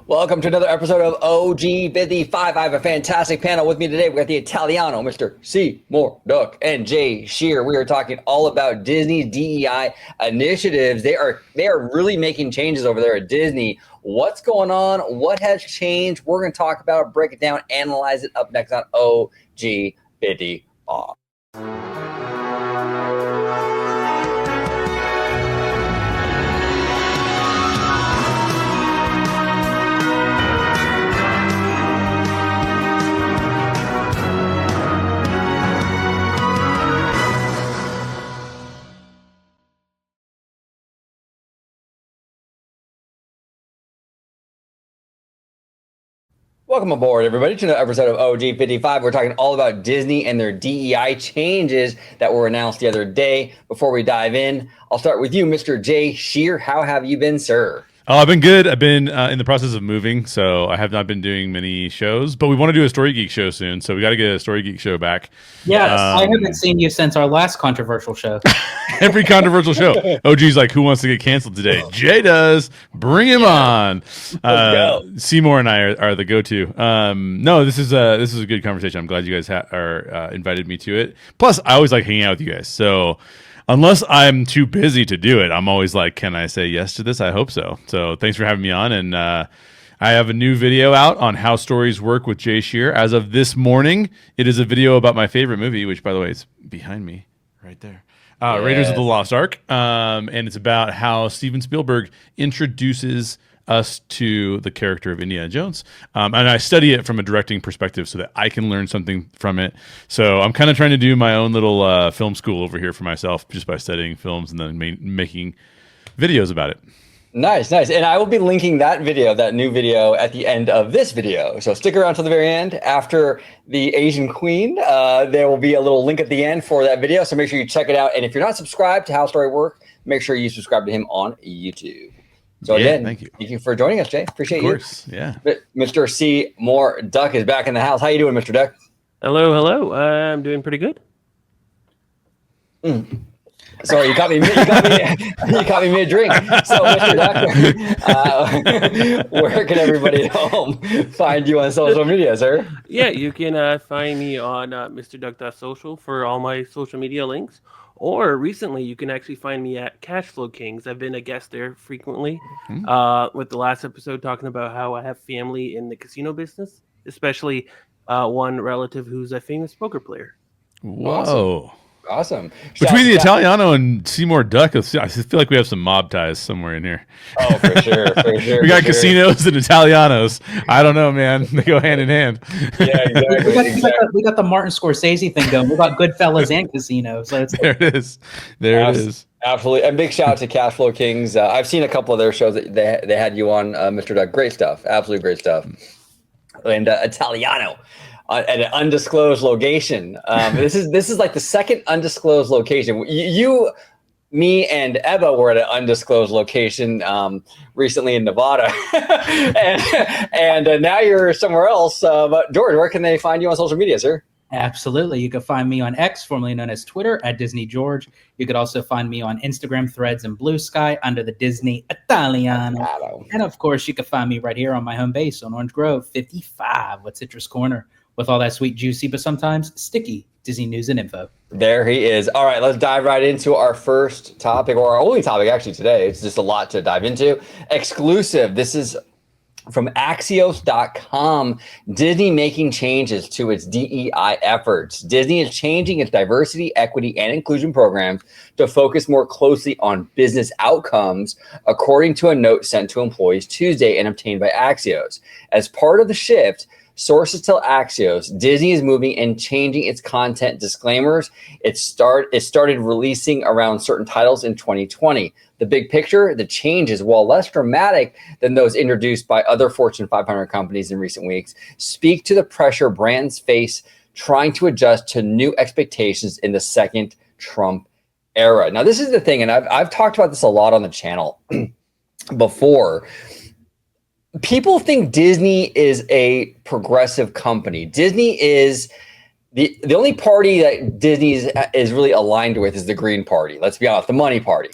Welcome to another episode of OG 55. I have a fantastic panel with me today. We got the Italiano, Mr. Seymour Duck, and Jay Shear. We are talking all about Disney's DEI initiatives. They are really making changes over there at Disney. What's going on? What has changed? We're going to talk about it, break it down, analyze it up next on OG 55. Welcome aboard, everybody, to another episode of OG 55. We're talking all about Disney and their DEI changes that were announced the other day. Before we dive in, I'll start with you, Mr. Jay Shear. How have you been, sir? Oh, I've been good. I've been in the process of moving, so I have not been doing many shows. But we want to do a Story Geek show soon, so we got to get a Story Geek show back. Yes, I haven't seen you since our last controversial show. Every controversial show. OG's like, who wants to get canceled today? Jay does. Bring him on. Seymour and I are the go-to. No, this is a good conversation. I'm glad you guys are invited me to it. Plus, I always like hanging out with you guys. So unless I'm too busy to do it, I'm always like, can I say yes to this? I hope so. So thanks for having me on. And I have a new video out on how stories work with Jay Shear. As of this morning, it is a video about my favorite movie, which, by the way, is behind me right there. Raiders of the Lost Ark. And it's about how Steven Spielberg introduces us to the character of Indiana Jones. And I study it from a directing perspective so that I can learn something from it. So I'm kind of trying to do my own little film school over here for myself just by studying films and then making videos about it. Nice. And I will be linking that new video at the end of this video. So stick around till the very end. After the Asian Queen, there will be a little link at the end for that video. So make sure you check it out. And if you're not subscribed to How Story Work, make sure you subscribe to him on YouTube. So again, thank you for joining us, Jay. Appreciate you. Of course, yeah. Mr. Seymour Duck is back in the house. How you doing, Mr. Duck? Hello. I'm doing pretty good. Sorry, you caught me mid-drink. So, Mr. Duck, where can everybody at home find you on social media, sir? Yeah, you can find me on MrDuck.social for all my social media links. Or recently, you can actually find me at Cashflow Kings. I've been a guest there frequently with the last episode talking about how I have family in the casino business, especially one relative who's a famous poker player. Whoa. Awesome. Between the Italiano and Seymour Duck, I feel like we have some mob ties somewhere in here. Oh, for sure. We got casinos and Italianos. I don't know, man. They go hand in hand. Yeah, exactly. We got the Martin Scorsese thing going. We got Goodfellas and Casino. So there it is. There it is. Absolutely. And big shout out to Cashflow Kings. I've seen a couple of their shows that they had you on, Mr. Duck. Great stuff. Absolutely great stuff. And Italiano. At an undisclosed location. This is like the second undisclosed location. You, me, and Ebba were at an undisclosed location recently in Nevada, and now you're somewhere else. But George, where can they find you on social media, sir? Absolutely. You can find me on X, formerly known as Twitter, at Disney George. You could also find me on Instagram, Threads, and Blue Sky under the Disney Italiano. And of course, you can find me right here on my home base on Orange Grove 55 with Citrus Corner, with all that sweet, juicy, but sometimes sticky Disney news and info. There he is. All right, let's dive right into our first topic, or our only topic actually today. It's just a lot to dive into. Exclusive. This is from Axios.com. Disney making changes to its DEI efforts. Disney is changing its diversity, equity, and inclusion programs to focus more closely on business outcomes, according to a note sent to employees Tuesday and obtained by Axios. As part of the shift, sources tell Axios Disney is moving and changing its content disclaimers. It started releasing around certain titles in 2020. The big picture, the changes, while less dramatic than those introduced by other Fortune 500 companies in recent weeks, speak to the pressure brands face trying to adjust to new expectations in the second Trump era. Now, this is the thing, and I've talked about this a lot on the channel before. People think Disney is a progressive company. Disney is the only party that Disney is really aligned with is the Green Party. Let's be honest, the money party,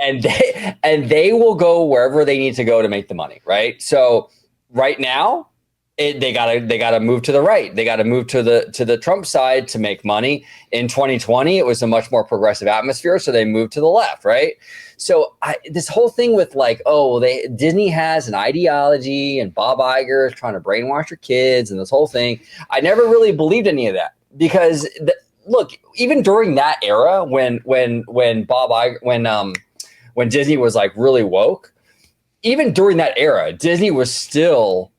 and they will go wherever they need to go to make the money, right? So right now, they gotta move to the right. They gotta move to the Trump side to make money. In 2020, it was a much more progressive atmosphere, so they moved to the left, right? So this whole thing with like, Disney has an ideology and Bob Iger is trying to brainwash your kids and this whole thing. I never really believed any of that because look, even during that era when Bob Iger when Disney was like really woke, even during that era, Disney was still,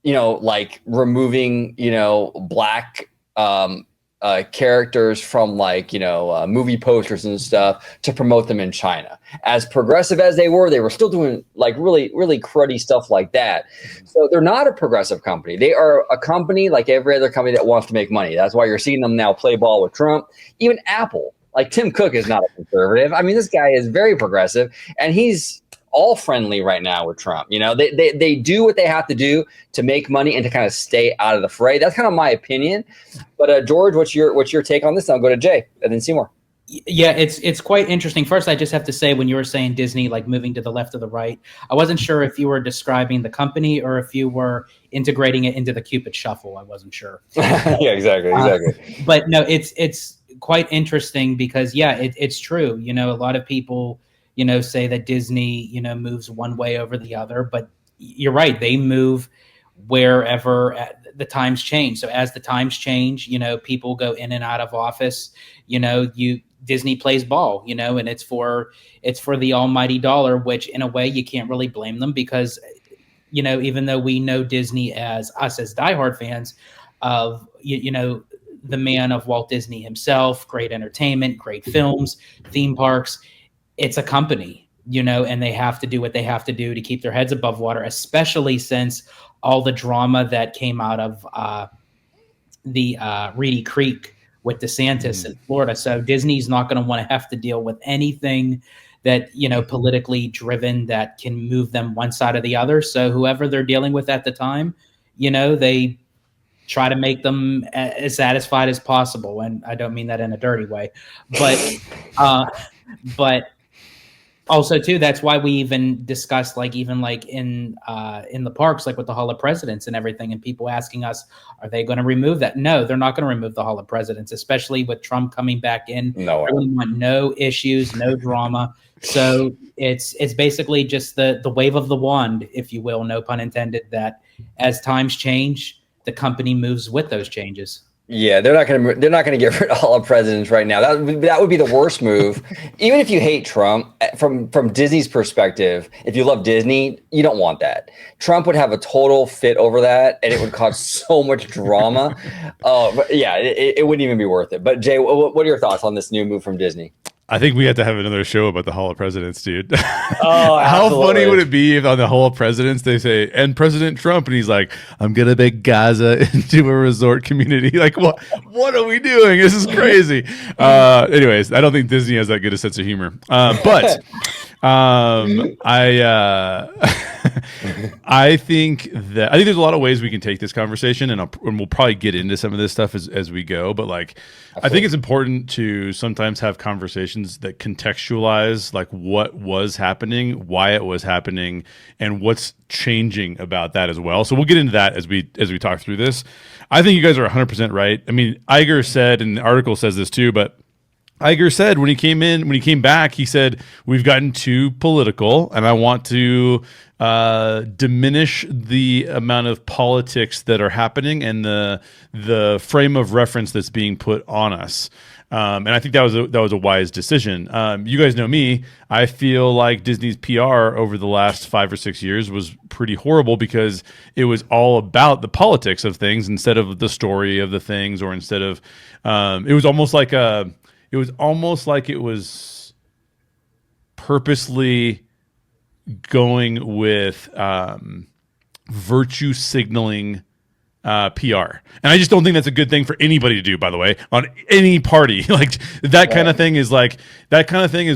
like removing, black characters from like, movie posters and stuff to promote them in China. As progressive as they were still doing like really, really cruddy stuff like that. So they're not a progressive company. They are a company like every other company that wants to make money. That's why you're seeing them now play ball with Trump. Even Apple, like Tim Cook is not a conservative. I mean, this guy is very progressive and he's all friendly right now with Trump. They do what they have to do to make money and to kind of stay out of the fray. That's kind of my opinion. But George, what's your take on this? I'll go to Jay and then Seymour. Yeah, it's quite interesting. First, I just have to say, when you were saying Disney like moving to the left or the right, I wasn't sure if you were describing the company or if you were integrating it into the Cupid Shuffle. I wasn't sure. Yeah, exactly. But no, it's quite interesting because it's true. A lot of people say that Disney, moves one way over the other, but you're right. They move wherever the times change. So as the times change, people go in and out of office, Disney plays ball, and it's for the almighty dollar, which in a way you can't really blame them because, even though we know Disney as diehard fans of, the man of Walt Disney himself, great entertainment, great films, theme parks, it's a company, and they have to do what they have to do to keep their heads above water, especially since all the drama that came out of the Reedy Creek with DeSantis in Florida. So Disney's not going to want to have to deal with anything that, politically driven that can move them one side or the other. So whoever they're dealing with at the time, they try to make them as satisfied as possible. And I don't mean that in a dirty way, but also too, that's why we even discussed in the parks, like with the Hall of Presidents and everything, and people asking us, are they going to remove that? No, they're not going to remove the Hall of Presidents, especially with Trump coming back in. No, we want no issues, no drama. So it's basically just the wave of the wand, if you will, no pun intended, that as times change, the company moves with those changes. Yeah, they're not going to get rid of all of presidents right now. That would be the worst move. Even if you hate Trump, from Disney's perspective, if you love Disney, you don't want that. Trump would have a total fit over that, and it would cause so much drama. But yeah, it wouldn't even be worth it. But Jay, what are your thoughts on this new move from Disney? I think we have to have another show about the Hall of Presidents, dude. Oh, how funny would it be if on the Hall of Presidents they say, and President Trump, and he's like, I'm going to make Gaza into a resort community. Like, what are we doing? This is crazy. Anyways, I don't think Disney has that good a sense of humor. But I think there's a lot of ways we can take this conversation, and we'll probably get into some of this stuff as we go. But like, absolutely. I think it's important to sometimes have conversations that contextualize like what was happening, why it was happening, and what's changing about that as well. So we'll get into that as we talk through this. I think you guys are 100% right. I mean, Iger said, and the article says this too, but Iger said when he came back, he said, we've gotten too political and I want to diminish the amount of politics that are happening and the frame of reference that's being put on us. And I think that was a wise decision. You guys know me. I feel like Disney's PR over the last 5 or 6 years was pretty horrible because it was all about the politics of things instead of the story of the things, or instead of it was almost like it was purposely going with virtue signaling PR. And I just don't think that's a good thing for anybody to do, by the way, on any party. Like that kind of thing is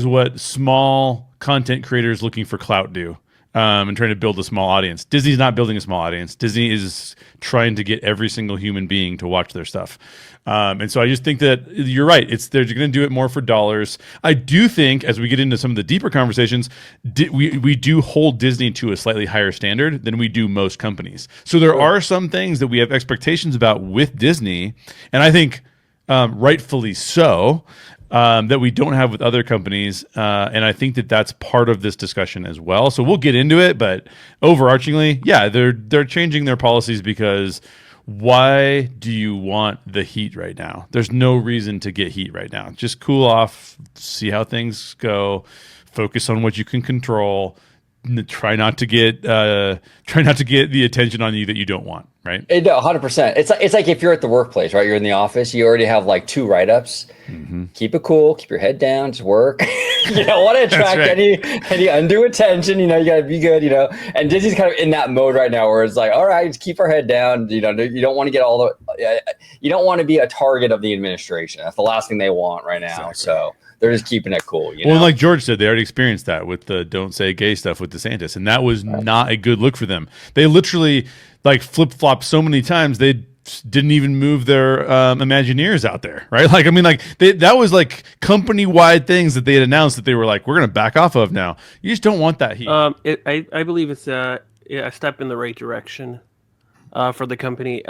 what small content creators looking for clout do. and trying to build a small audience. Disney's not building a small audience. Disney is trying to get every single human being to watch their stuff. And so I just think that you're right. They're going to do it more for dollars. I do think as we get into some of the deeper conversations, we do hold Disney to a slightly higher standard than we do most companies. So there are some things that we have expectations about with Disney, and I think rightfully so, that we don't have with other companies. And I think that that's part of this discussion as well. So we'll get into it, but overarchingly, yeah, they're changing their policies because why do you want the heat right now? There's no reason to get heat right now. Just cool off, see how things go, focus on what you can control. Try not to get the attention on you that you don't want, right? 100%. It's like if you're at the workplace, right? You're in the office, you already have like 2 write-ups. Keep it cool, keep your head down, just work. You don't want to attract any undue attention. You got to be good. And Disney's kind of in that mode right now, where it's like, all right, just keep our head down. You don't want to get you don't want to be a target of the administration. That's the last thing they want right now. Exactly. So they're just keeping it cool. Well, like George said, they already experienced that with the "Don't Say Gay" stuff with DeSantis, and that was not a good look for them. They literally flip flopped so many times they didn't even move their Imagineers out there, right? That was like company wide things that they had announced that they were like, we're going to back off of now. You just don't want that heat. I believe it's a step in the right direction for the company.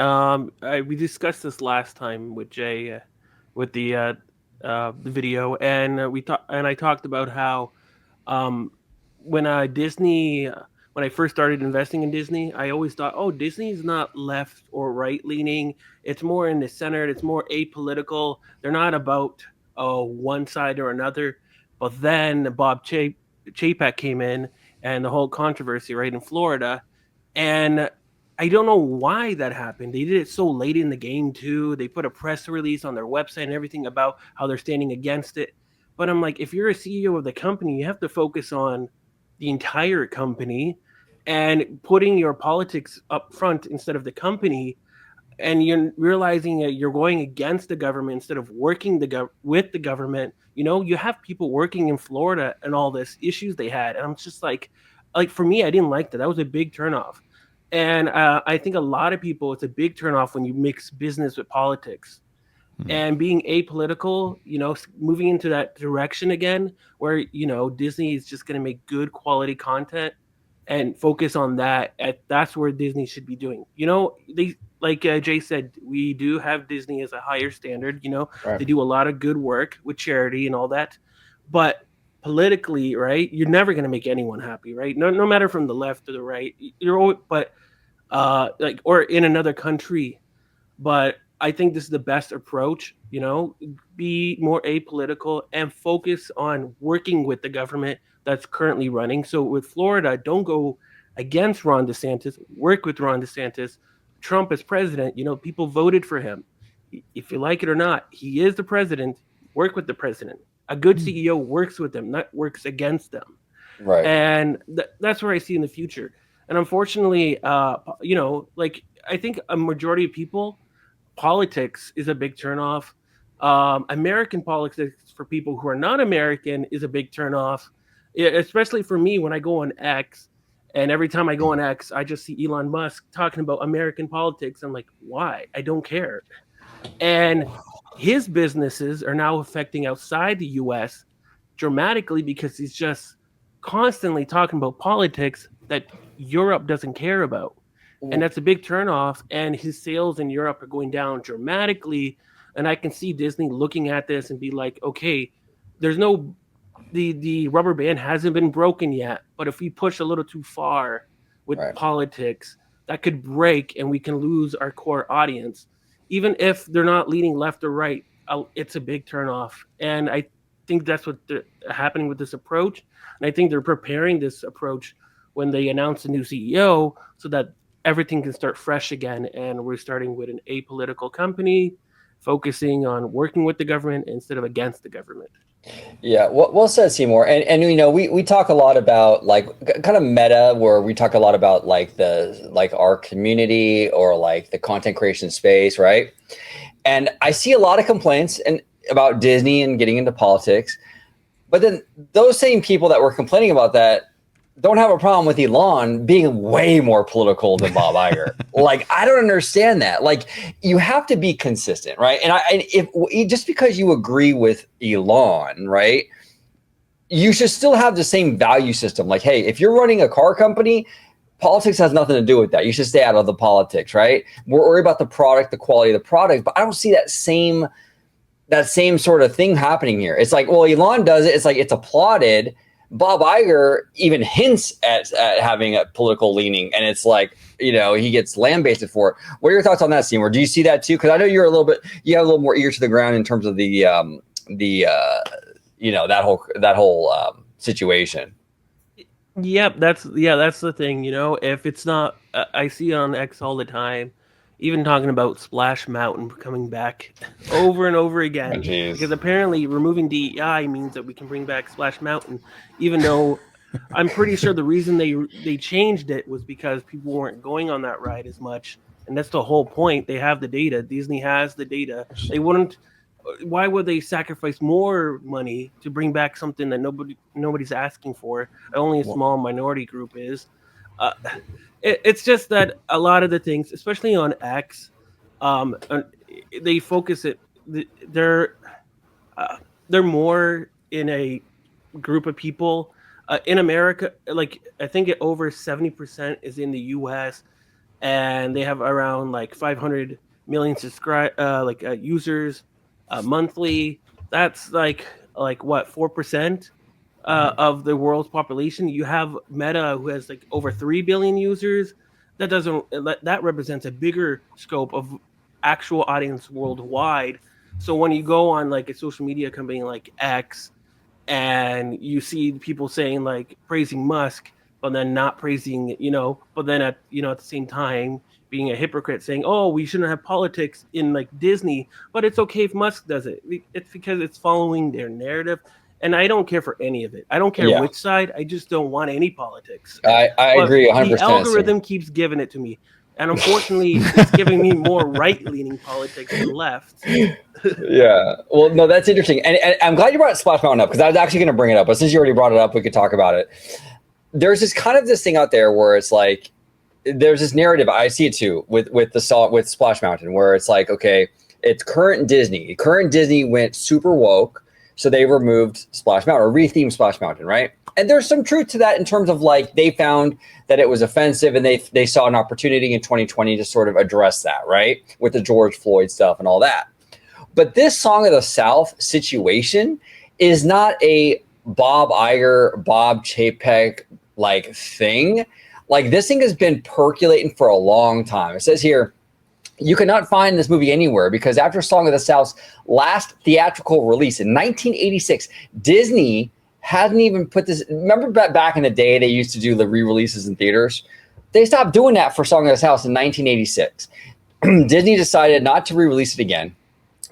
We discussed this last time with Jay with the video, and I talked about how when Disney. When I first started investing in Disney, I always thought, oh, Disney is not left or right leaning. It's more in the center. It's more apolitical. They're not about one side or another. But then Bob Chapek came in and the whole controversy right in Florida. And I don't know why that happened. They did it so late in the game, too. They put a press release on their website and everything about how they're standing against it. But I'm like, if you're a CEO of the company, you have to focus on the entire company and putting your politics up front instead of the company, and you're realizing that you're going against the government instead of working with the government. You have people working in Florida and all this issues they had, and I'm just like for me, I didn't like that. That was a big turnoff, and I think a lot of people, it's a big turnoff when you mix business with politics. And being apolitical, moving into that direction again, where Disney is just going to make good quality content and focus on that. That's where Disney should be doing. They, like Jay said, we do have Disney as a higher standard. They do a lot of good work with charity and all that, but politically, right, you're never going to make anyone happy, right? No matter from the left or the right, you're always, but or in another country. But I think this is the best approach. Be more apolitical and focus on working with the government that's currently running. So with Florida, don't go against Ron DeSantis, work with Ron DeSantis. Trump as president, people voted for him. If you like it or not, he is the president. Work with the president. A good CEO works with them, not works against them. Right. And that's where I see in the future. And unfortunately, I think a majority of people, politics is a big turnoff. American politics for people who are not American is a big turnoff. Especially for me when I go on X, and every time I go on X, I just see Elon Musk talking about American politics. I'm like, why? I don't care. And his businesses are now affecting outside the U.S. dramatically because he's just constantly talking about politics that Europe doesn't care about. And that's a big turnoff. And his sales in Europe are going down dramatically. And I can see Disney looking at this and be like, okay, there's no... The rubber band hasn't been broken yet, but if we push a little too far with politics, that could break and we can lose our core audience. Even if they're not leaning left or right, it's a big turnoff. And I think that's what's happening with this approach. And I think they're preparing this approach when they announce a new CEO so that everything can start fresh again. And we're starting with an apolitical company, focusing on working with the government instead of against the government. Yeah, well said, Seymour. And we talk a lot about kind of meta, where we talk a lot about our community or the content creation space, right? And I see a lot of complaints about Disney and getting into politics, but then those same people that were complaining about that don't have a problem with Elon being way more political than Bob Iger. Like, I don't understand that. Like, you have to be consistent, right? And if just because you agree with Elon, right, you should still have the same value system. Like, hey, if you're running a car company, politics has nothing to do with that. You should stay out of the politics, right? We're worried about the product, the quality of the product, but I don't see that same sort of thing happening here. It's like, well, Elon does it. It's like it's applauded. Bob Iger even hints at having a political leaning, and it's like, you know, he gets lambasted for it. What are your thoughts on that, Seymour? Do you see that too? Because I know you have a little more ear to the ground in terms of the you know, that whole situation. Yep, that's the thing. You know, if it's not, I see it on X all the time, even talking about Splash Mountain coming back over and over again. Oh, because apparently removing DEI means that we can bring back Splash Mountain, even though I'm pretty sure the reason they changed it was because people weren't going on that ride as much, and that's the whole point. They have the data. Disney has the data. They wouldn't. Why would they sacrifice more money to bring back something that nobody's asking for? Only a small minority group is. It's just that a lot of the things, especially on X, they focus it. They're more in a group of people in America. Like, I think over 70% is in the U.S. and they have around like 500 million users monthly. That's like what, 4% of the world's population. You have Meta, who has like over 3 billion users. That represents a bigger scope of actual audience worldwide. So when you go on like a social media company like X and you see people saying like praising Musk, but then not praising, but then at the same time being a hypocrite saying, oh, we shouldn't have politics in like Disney, but it's okay if Musk does it. It's because it's following their narrative. And I don't care for any of it. I don't care which side. I just don't want any politics. I agree 100%. The algorithm keeps giving it to me. And unfortunately, it's giving me more right-leaning politics than left. Yeah. Well, no, that's interesting. And I'm glad you brought Splash Mountain up, because I was actually going to bring it up. But since you already brought it up, we could talk about it. There's this thing out there where it's like, there's this narrative. I see it too with Splash Mountain, where it's like, okay, it's current Disney. Current Disney went super woke. So they removed Splash Mountain, or rethemed Splash Mountain, right? And there's some truth to that in terms of like they found that it was offensive, and they saw an opportunity in 2020 to sort of address that, right? With the George Floyd stuff and all that. But this Song of the South situation is not a Bob Iger, Bob Chapek like thing. Like, this thing has been percolating for a long time. It says here, you cannot find this movie anywhere because after Song of the South's last theatrical release in 1986, Disney hadn't even put this. Remember back in the day, they used to do the re-releases in theaters? They stopped doing that for Song of the South in 1986. Disney decided not to re-release it again.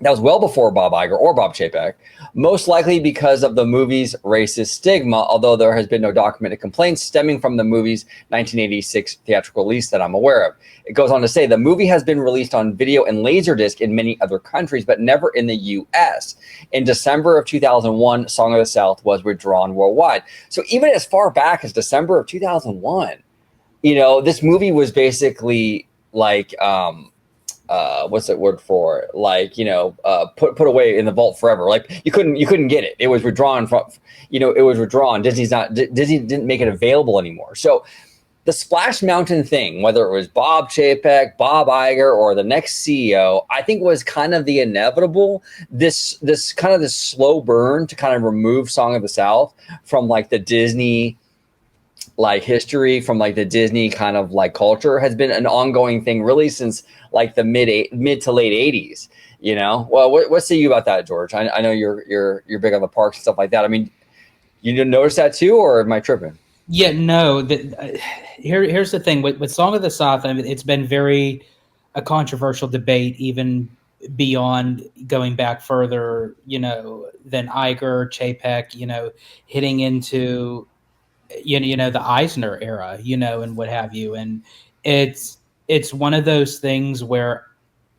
That was well before Bob Iger or Bob Chapek, most likely because of the movie's racist stigma, although there has been no documented complaints stemming from the movie's 1986 theatrical release that I'm aware of. It goes on to say the movie has been released on video and Laserdisc in many other countries, but never in the U.S. In December of 2001, Song of the South was withdrawn worldwide. So even as far back as December of 2001, this movie was basically like, what's that word for it? Like, put away in the vault forever. Like you couldn't get it. It was withdrawn from, it was withdrawn. Disney didn't make it available anymore. So the Splash Mountain thing, whether it was Bob Chapek, Bob Iger, or the next CEO, I think was kind of the inevitable, this slow burn to kind of remove Song of the South from like the Disney like history, from like the Disney kind of like culture, has been an ongoing thing really since like the mid to late 80s. Well, what say you about that, George? I know you're big on the parks and stuff like that. I mean, you didn't notice that too, or am I tripping? Yeah, no. Here's the thing with Song of the South. I mean, it's been a controversial debate, even beyond going back further, than Iger, Chapek, hitting into the Eisner era, and what have you. And it's one of those things where,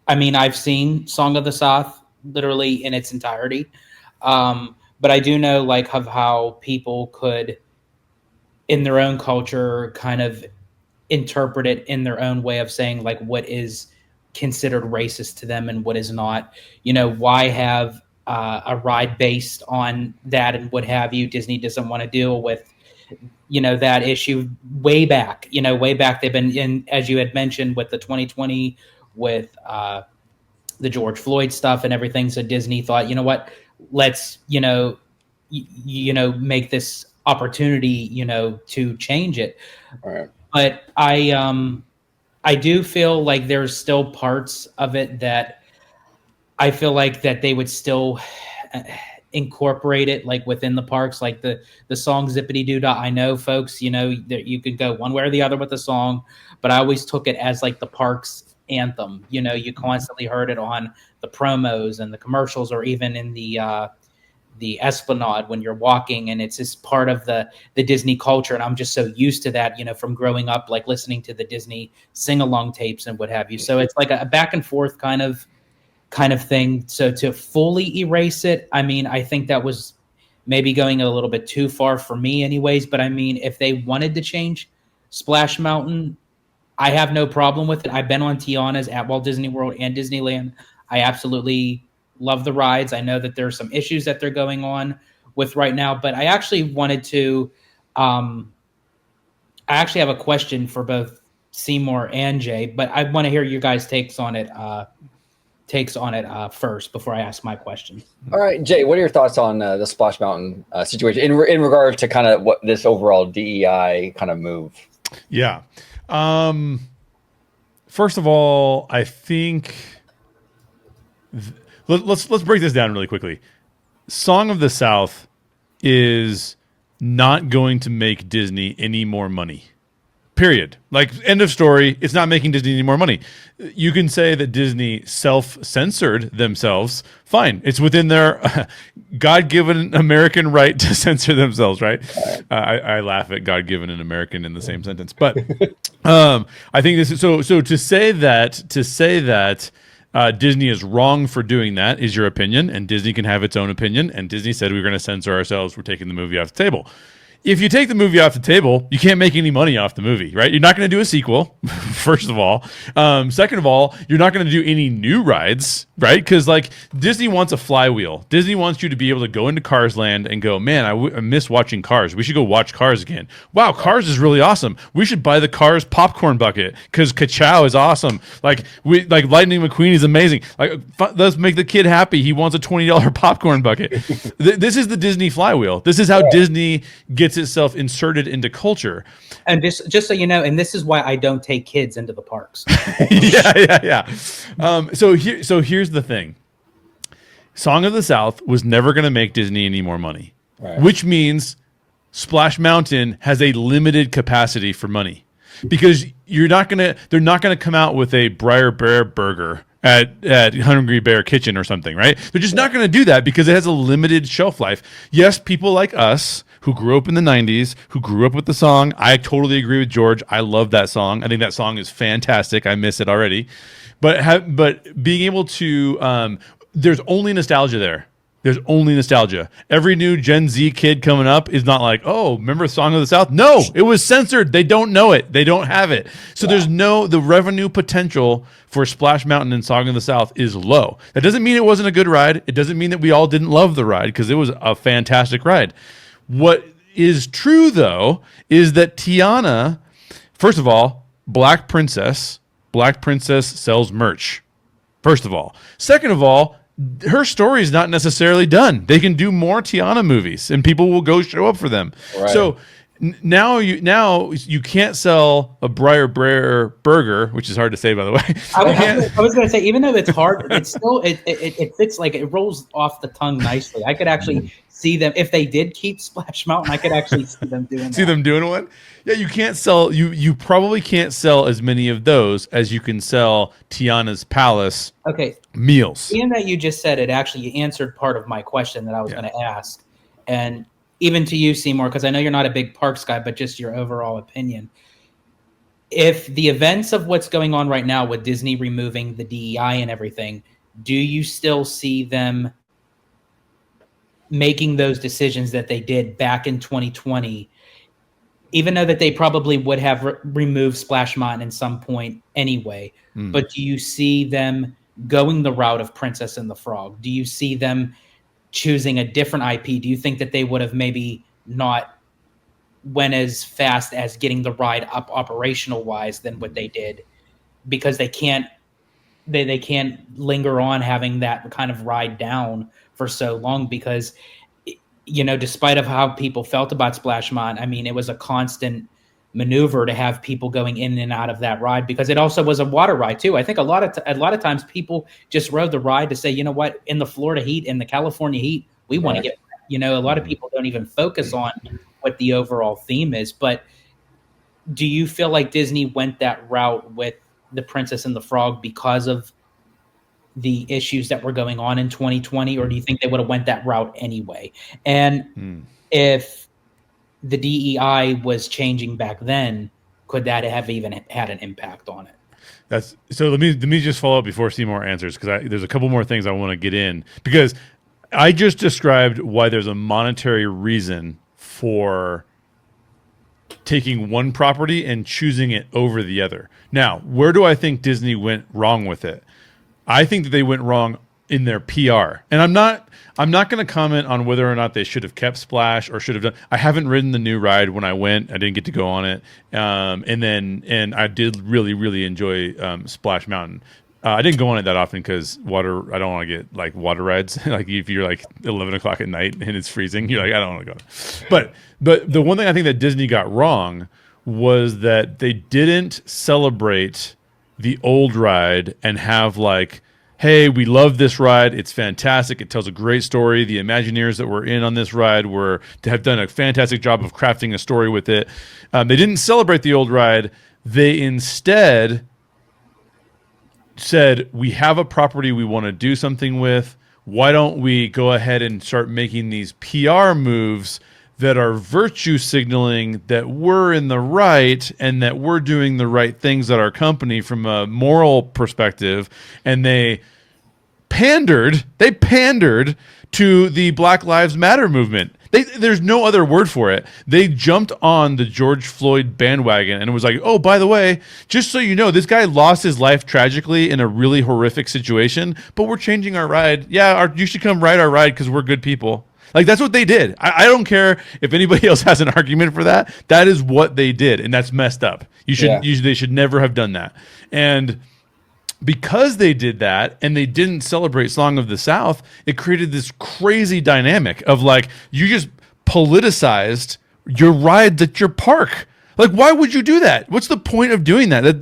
I mean, I've seen Song of the South literally in its entirety. But I do know like of how people could in their own culture, kind of interpret it in their own way of saying like what is considered racist to them and what is not. Why have a ride based on that and what have you? Disney doesn't want to deal with that issue way back. They've been in, as you had mentioned, with the 2020 with the George Floyd stuff and everything. So Disney thought, what, let's make this opportunity to change it. Right. But I do feel like there's still parts of it that I feel like that they would still incorporate it like within the parks, like the song Zippity Doo Dah. I know, folks, that you could go one way or the other with the song, but I always took it as like the parks anthem. You constantly heard it on the promos and the commercials, or even in the Esplanade when you're walking, and it's just part of the Disney culture. And I'm just so used to that, from growing up, like listening to the Disney sing-along tapes and what have you. So it's like a back and forth kind of thing. So to fully erase it, I mean, I think that was maybe going a little bit too far for me anyways. But I mean, if they wanted to change Splash Mountain, I have no problem with it. I've been on Tiana's at Walt Disney World and Disneyland. I absolutely love the rides. I know that there are some issues that they're going on with right now, but I actually wanted to, I actually have a question for both Seymour and Jay, but I want to hear your guys' takes on it first before I ask my question. All right, Jay, what are your thoughts on the Splash Mountain situation in regard to kind of what this overall DEI kind of move? Yeah. First of all, I think let's break this down really quickly. Song of the South is not going to make Disney any more money. Period. Like, end of story. It's not making Disney any more money. You can say that Disney self-censored themselves. Fine. It's within their God-given American right to censor themselves, right? I laugh at God-given and American in the same sentence. But I think this is so to say that Disney is wrong for doing that is your opinion, and Disney can have its own opinion. And Disney said we're going to censor ourselves. We're taking the movie off the table. If you take the movie off the table, you can't make any money off the movie, right? You're not going to do a sequel, first of all. Second of all, you're not going to do any new rides, right? Because like Disney wants a flywheel. Disney wants you to be able to go into Cars Land and go, man, I miss watching Cars. We should go watch Cars again. Wow, Cars is really awesome. We should buy the Cars popcorn bucket because Ka-Chow is awesome. Like Lightning McQueen is amazing. Like let's make the kid happy. He wants a $20 popcorn bucket. This is the Disney flywheel. This is how Disney gets itself inserted into culture. And just so you know, and this is why I don't take kids into the parks. Yeah. So here's the thing. Song of the South was never going to make Disney any more money, right. Which means Splash Mountain has a limited capacity for money because they're not going to come out with a Briar Bear burger at Hungry Bear Kitchen or something, right? They're just not going to do that because it has a limited shelf life. Yes, people like us who grew up in the 90s, who grew up with the song. I totally agree with George. I love that song. I think that song is fantastic. I miss it already. But being able to, there's only nostalgia there. There's only nostalgia. Every new Gen Z kid coming up is not like, oh, remember Song of the South? No, it was censored. They don't know it. They don't have it. So there's the revenue potential for Splash Mountain and Song of the South is low. That doesn't mean it wasn't a good ride. It doesn't mean that we all didn't love the ride because it was a fantastic ride. What is true, though, is that Tiana, first of all, Black Princess sells merch, first of all. Second of all, her story is not necessarily done. They can do more Tiana movies, and people will go show up for them. Right. So now you can't sell a Briar Bear burger, which is hard to say, by the way. I was going to say, even though it's hard, it's still it fits, like it rolls off the tongue nicely. I could actually see them if they did keep Splash Mountain. I could actually see them doing. Them doing one? Yeah, you can't sell. You probably can't sell as many of those as you can sell Tiana's Palace. Okay. Meals. Being that you just said it, actually, you answered part of my question that I was going to ask, and even to you, Seymour, because I know you're not a big parks guy, but just your overall opinion. If the events of what's going on right now with Disney removing the DEI and everything, do you still see them making those decisions that they did back in 2020 even though that they probably would have removed Splash Mountain at some point anyway. But do you see them going the route of Princess and the Frog? Do you see them choosing a different IP? Do you think that they would have maybe not went as fast as getting the ride up operational wise than what they did, because they can't linger on having that kind of ride down for so long? Because, you know, despite of how people felt about Splash Mountain, I mean, it was a constant maneuver to have people going in and out of that ride, because it also was a water ride too. I think a lot of times people just rode the ride to say, you know what, in the Florida heat, in the California heat, we want to get, you know, a lot of people don't even focus on what the overall theme is. But do you feel like Disney went that route with the Princess and the Frog because of the issues that were going on in 2020, or do you think they would have went that route anyway? And if the DEI was changing back then, could that have even had an impact on it? So let me just follow up before Seymour answers, because there's a couple more things I want to get in, because I just described why there's a monetary reason for taking one property and choosing it over the other. Now, where do I think Disney went wrong with it? I think that they went wrong in their PR. And I'm not going to comment on whether or not they should have kept Splash or should have done. I haven't ridden the new ride when I went. I didn't get to go on it. And I did really, really enjoy Splash Mountain. I didn't go on it that often because I don't want to get like water rides. Like if you're like 11 o'clock at night and it's freezing, you're like, I don't want to go. But the one thing I think that Disney got wrong was that they didn't celebrate the old ride and have like, hey, we love this ride. It's fantastic. It tells a great story. The Imagineers that were in on this ride have done a fantastic job of crafting a story with it. They didn't celebrate the old ride. They instead said, we have a property we want to do something with. Why don't we go ahead and start making these PR moves that are virtue signaling that we're in the right and that we're doing the right things at our company from a moral perspective. And they pandered to the Black Lives Matter movement. There's no other word for it. They jumped on the George Floyd bandwagon and it was like, oh, by the way, just so you know, this guy lost his life tragically in a really horrific situation, but we're changing our ride. Yeah, you should come ride our ride because we're good people. Like, that's what they did. I don't care if anybody else has an argument for that. That is what they did, and that's messed up. They should never have done that. And because they did that and they didn't celebrate Song of the South, it created this crazy dynamic of like, you just politicized your rides at your park. Like, why would you do that? What's the point of doing that?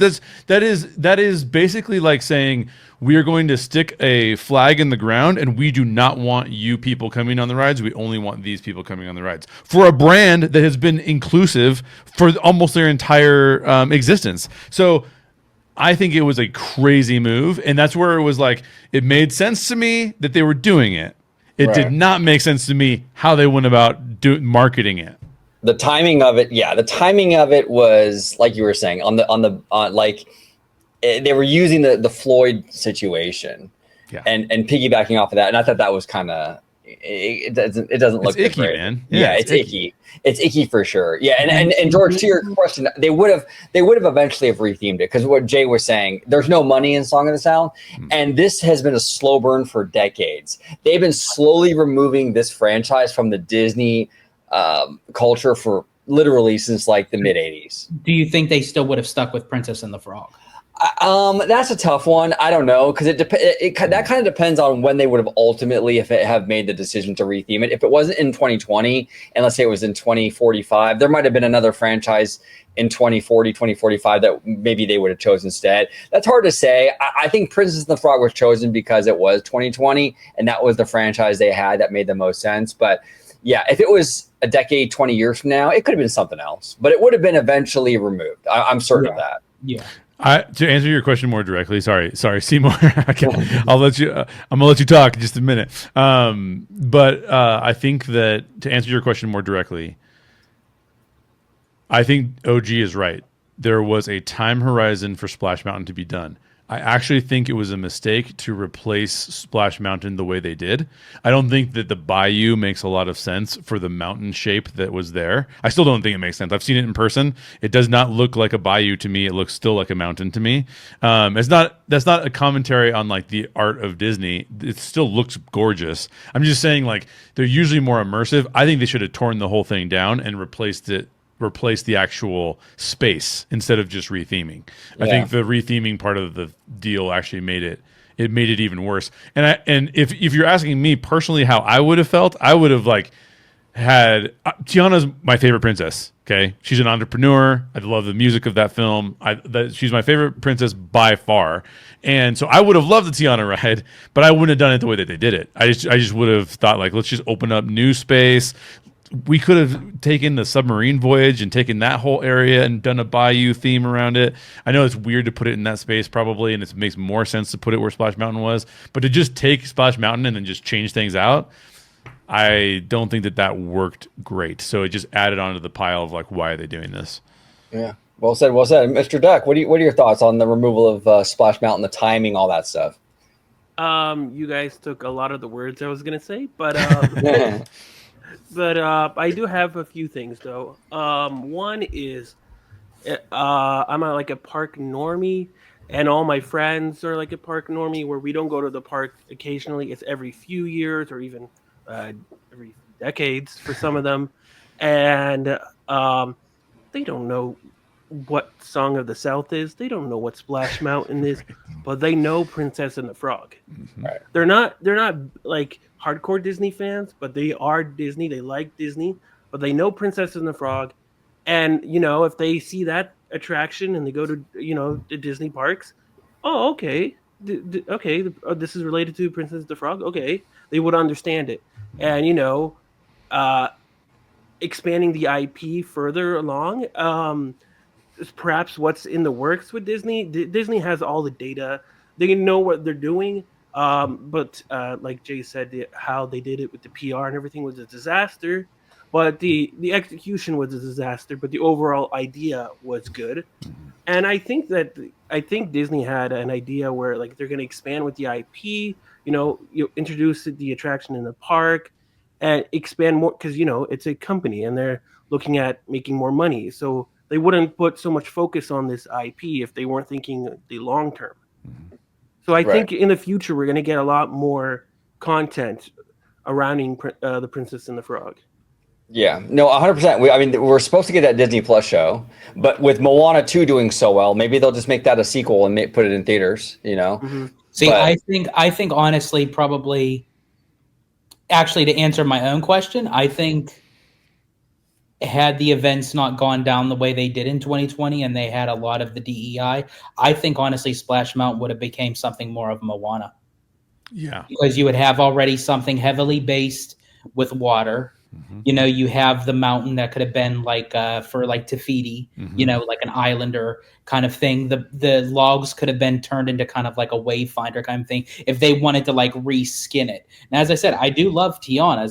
That is basically like saying, we are going to stick a flag in the ground and we do not want you people coming on the rides. We only want these people coming on the rides, for a brand that has been inclusive for almost their entire existence. So I think it was a crazy move. And that's where it was like, it made sense to me that they were doing it. It did not make sense to me how they went about marketing it. The timing of it was like you were saying like they were using the Floyd situation and piggybacking off of that. And I thought that was kind of, it doesn't look icky, great. Man. Yeah, it's icky. It's icky for sure. Yeah. And George, to your question, they would have eventually have rethemed it, because what Jay was saying, there's no money in Song of the South. And this has been a slow burn for decades. They've been slowly removing this franchise from the Disney culture for literally since like the mid 80s. Do you think they still would have stuck with Princess and the Frog? That's a tough one. I don't know, because that kind of depends on when they would have ultimately have made the decision to retheme it. If it wasn't in 2020, and let's say it was in 2045, there might have been another franchise in 2040, 2045 that maybe they would have chosen instead. That's hard to say. I think Princess and the Frog was chosen because it was 2020, and that was the franchise they had that made the most sense. But yeah, if it was a decade, 20 years from now, it could have been something else, but it would have been eventually removed. I'm certain of that. Yeah. To answer your question more directly, sorry, Seymour. I'm gonna let you talk in just a minute. But I think that to answer your question more directly, I think OG is right. There was a time horizon for Splash Mountain to be done. I actually think it was a mistake to replace Splash Mountain the way they did. I don't think that the bayou makes a lot of sense for the mountain shape that was there. I still don't think it makes sense. I've seen it in person. It does not look like a bayou to me. It looks still like a mountain to me. That's not a commentary on like the art of Disney. It still looks gorgeous. I'm just saying like they're usually more immersive. I think they should have torn the whole thing down and replaced the actual space instead of just retheming. I think the retheming part of the deal actually made it even worse. And if you're asking me personally how I would have felt, I would have like had Tiana's my favorite princess. Okay, she's an entrepreneur. I love the music of that film. She's my favorite princess by far. And so I would have loved the Tiana ride, but I wouldn't have done it the way that they did it. I just would have thought like, let's just open up new space. We could have taken the submarine voyage and taken that whole area and done a bayou theme around it. I know it's weird to put it in that space probably, and it makes more sense to put it where Splash Mountain was. But to just take Splash Mountain and then just change things out, I don't think that worked great. So it just added onto the pile of like, why are they doing this? Yeah, well said, well said. Mr. Duck, what are your thoughts on the removal of Splash Mountain, the timing, all that stuff? You guys took a lot of the words I was gonna say, but but I do have a few things though. One is I'm like a park normie, and all my friends are like a park normie where we don't go to the park occasionally. It's every few years or even every decades for some of them, and they don't know what Song of the South is. They don't know what Splash Mountain is, but they know Princess and the Frog. Right. They're not like hardcore Disney fans, but they are Disney. They like Disney, but they know Princess and the Frog. And, if they see that attraction and they go to, the Disney parks, oh, okay. This is related to Princess and the Frog. Okay. They would understand it. And, expanding the IP further along, is perhaps what's in the works with Disney. Disney has all the data. They know what they're doing. But like Jay said, how they did it with the PR and everything was a disaster. But the execution was a disaster. But the overall idea was good. And I think Disney had an idea where like they're going to expand with the IP. You introduce the attraction in the park and expand more because it's a company and they're looking at making more money. So they wouldn't put so much focus on this IP if they weren't thinking the long term. So I think in the future, we're going to get a lot more content surrounding the Princess and the Frog. Yeah, no, 100%. We're supposed to get that Disney Plus show, but with Moana 2 doing so well, maybe they'll just make that a sequel and put it in theaters, Mm-hmm. See, but I think honestly, probably, actually, to answer my own question, I think had the events not gone down the way they did in 2020 and they had a lot of the DEI, I think honestly Splash Mountain would have became something more of Moana. Yeah. Because you would have already something heavily based with water. Mm-hmm. You have the mountain that could have been like for like Tafiti, like an islander kind of thing. The logs could have been turned into kind of like a wayfinder kind of thing if they wanted to like reskin it. And as I said, I do love Tiana.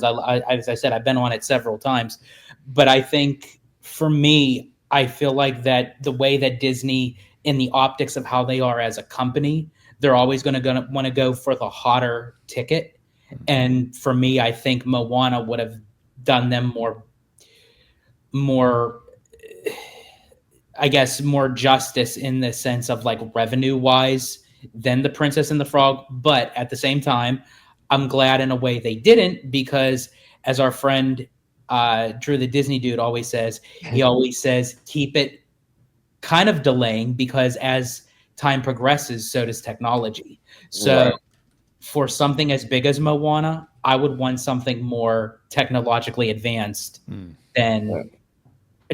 As I said, I've been on it several times. But I think for me, I feel like that the way that Disney, in the optics of how they are as a company, they're always going to want to go for the hotter ticket. And for me, I think Moana would have done them more, I guess, more justice in the sense of like revenue wise than the Princess and the Frog. But at the same time, I'm glad in a way they didn't, because as our friend Drew the Disney Dude always says, keep it kind of delaying, because as time progresses, so does technology. So for something as big as Moana, I would want something more technologically advanced than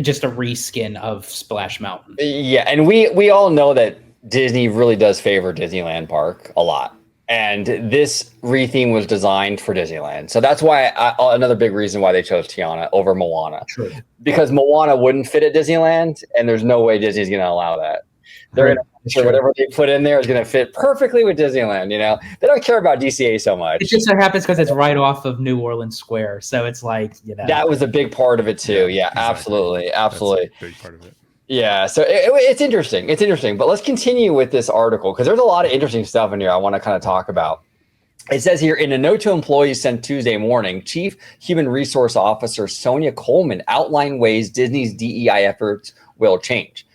just a reskin of Splash Mountain. Yeah, and we all know that Disney really does favor Disneyland Park a lot. And this retheme was designed for Disneyland. So that's why another big reason why they chose Tiana over Moana. True. Because Moana wouldn't fit at Disneyland, and there's no way Disney's going to allow that. They're going to make sure whatever they put in there is going to fit perfectly with Disneyland. They don't care about DCA so much. It just so happens because it's right off of New Orleans Square. So it's like, that was a big part of it too. Yeah, exactly. Absolutely. That's a big part of it. Yeah, so it's interesting. It's interesting, but let's continue with this article because there's a lot of interesting stuff in here I want to kind of talk about. It says here, in a note to employees sent Tuesday morning, Chief Human Resource Officer Sonia Coleman outlined ways Disney's DEI efforts will change.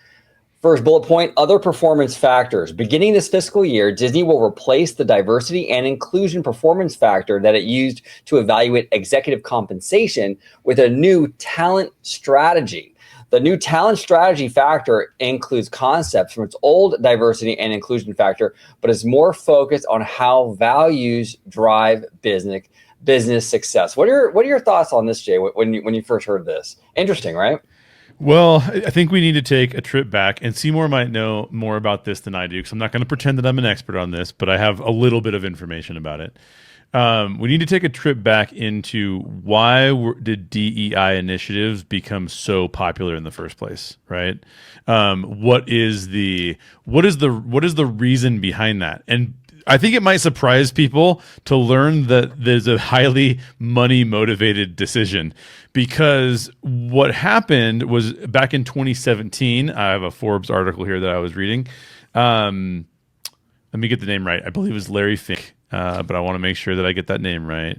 First bullet point, other performance factors. Beginning this fiscal year, Disney will replace the diversity and inclusion performance factor that it used to evaluate executive compensation with a new talent strategy. The new talent strategy factor includes concepts from its old diversity and inclusion factor, but is more focused on how values drive business success. What are your thoughts on this, Jay, when you first heard this? Interesting, right? Well, I think we need to take a trip back, and Seymour might know more about this than I do, because I'm not going to pretend that I'm an expert on this, but I have a little bit of information about it. We need to take a trip back into why did DEI initiatives become so popular in the first place, right? What is the reason behind that? And I think it might surprise people to learn that there's a highly money motivated decision, because what happened was back in 2017, I have a Forbes article here that I was reading. Let me get the name right. I believe it was Larry Fink, but I want to make sure that I get that name right.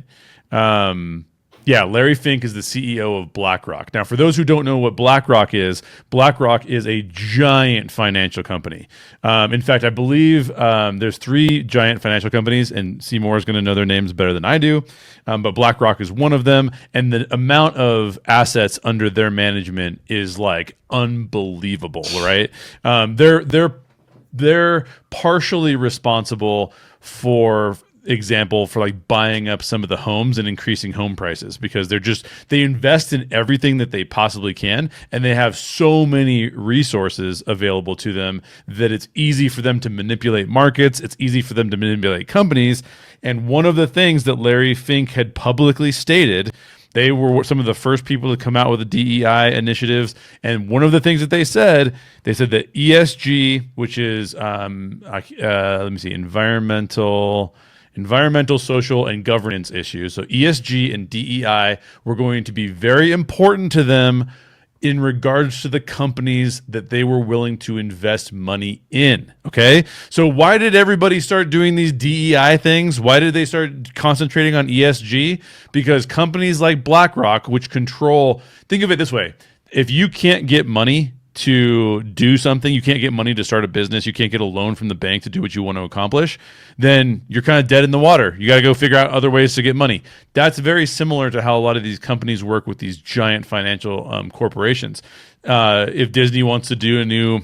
Yeah, Larry Fink is the CEO of BlackRock. Now, for those who don't know what BlackRock is a giant financial company. In fact, I believe there's 3 giant financial companies, and Seymour is going to know their names better than I do. But BlackRock is one of them, and the amount of assets under their management is like unbelievable, right? They're partially responsible for like buying up some of the homes and increasing home prices, because they invest in everything that they possibly can, and they have so many resources available to them that it's easy for them to manipulate markets. It's easy for them to manipulate companies. And one of the things that Larry Fink had publicly stated, they were some of the first people to come out with the DEI initiatives. And one of the things that they said that ESG, which is, environmental, social, and governance issues. So ESG and DEI were going to be very important to them in regards to the companies that they were willing to invest money in. Okay. So why did everybody start doing these DEI things? Why did they start concentrating on ESG? Because companies like BlackRock, which think of it this way. If you can't get money to do something, you can't get money to start a business, you can't get a loan from the bank to do what you want to accomplish, then you're kind of dead in the water. You got to go figure out other ways to get money. That's very similar to how a lot of these companies work with these giant financial corporations. If Disney wants to do a new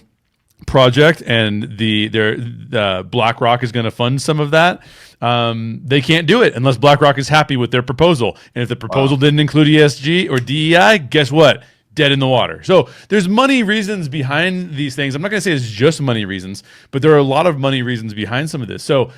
project and the BlackRock is going to fund some of that, they can't do it unless BlackRock is happy with their proposal. And if the proposal didn't include ESG or DEI, guess what? Dead in the water. So there's money reasons behind these things. I'm not going to say it's just money reasons, but there are a lot of money reasons behind some of this. So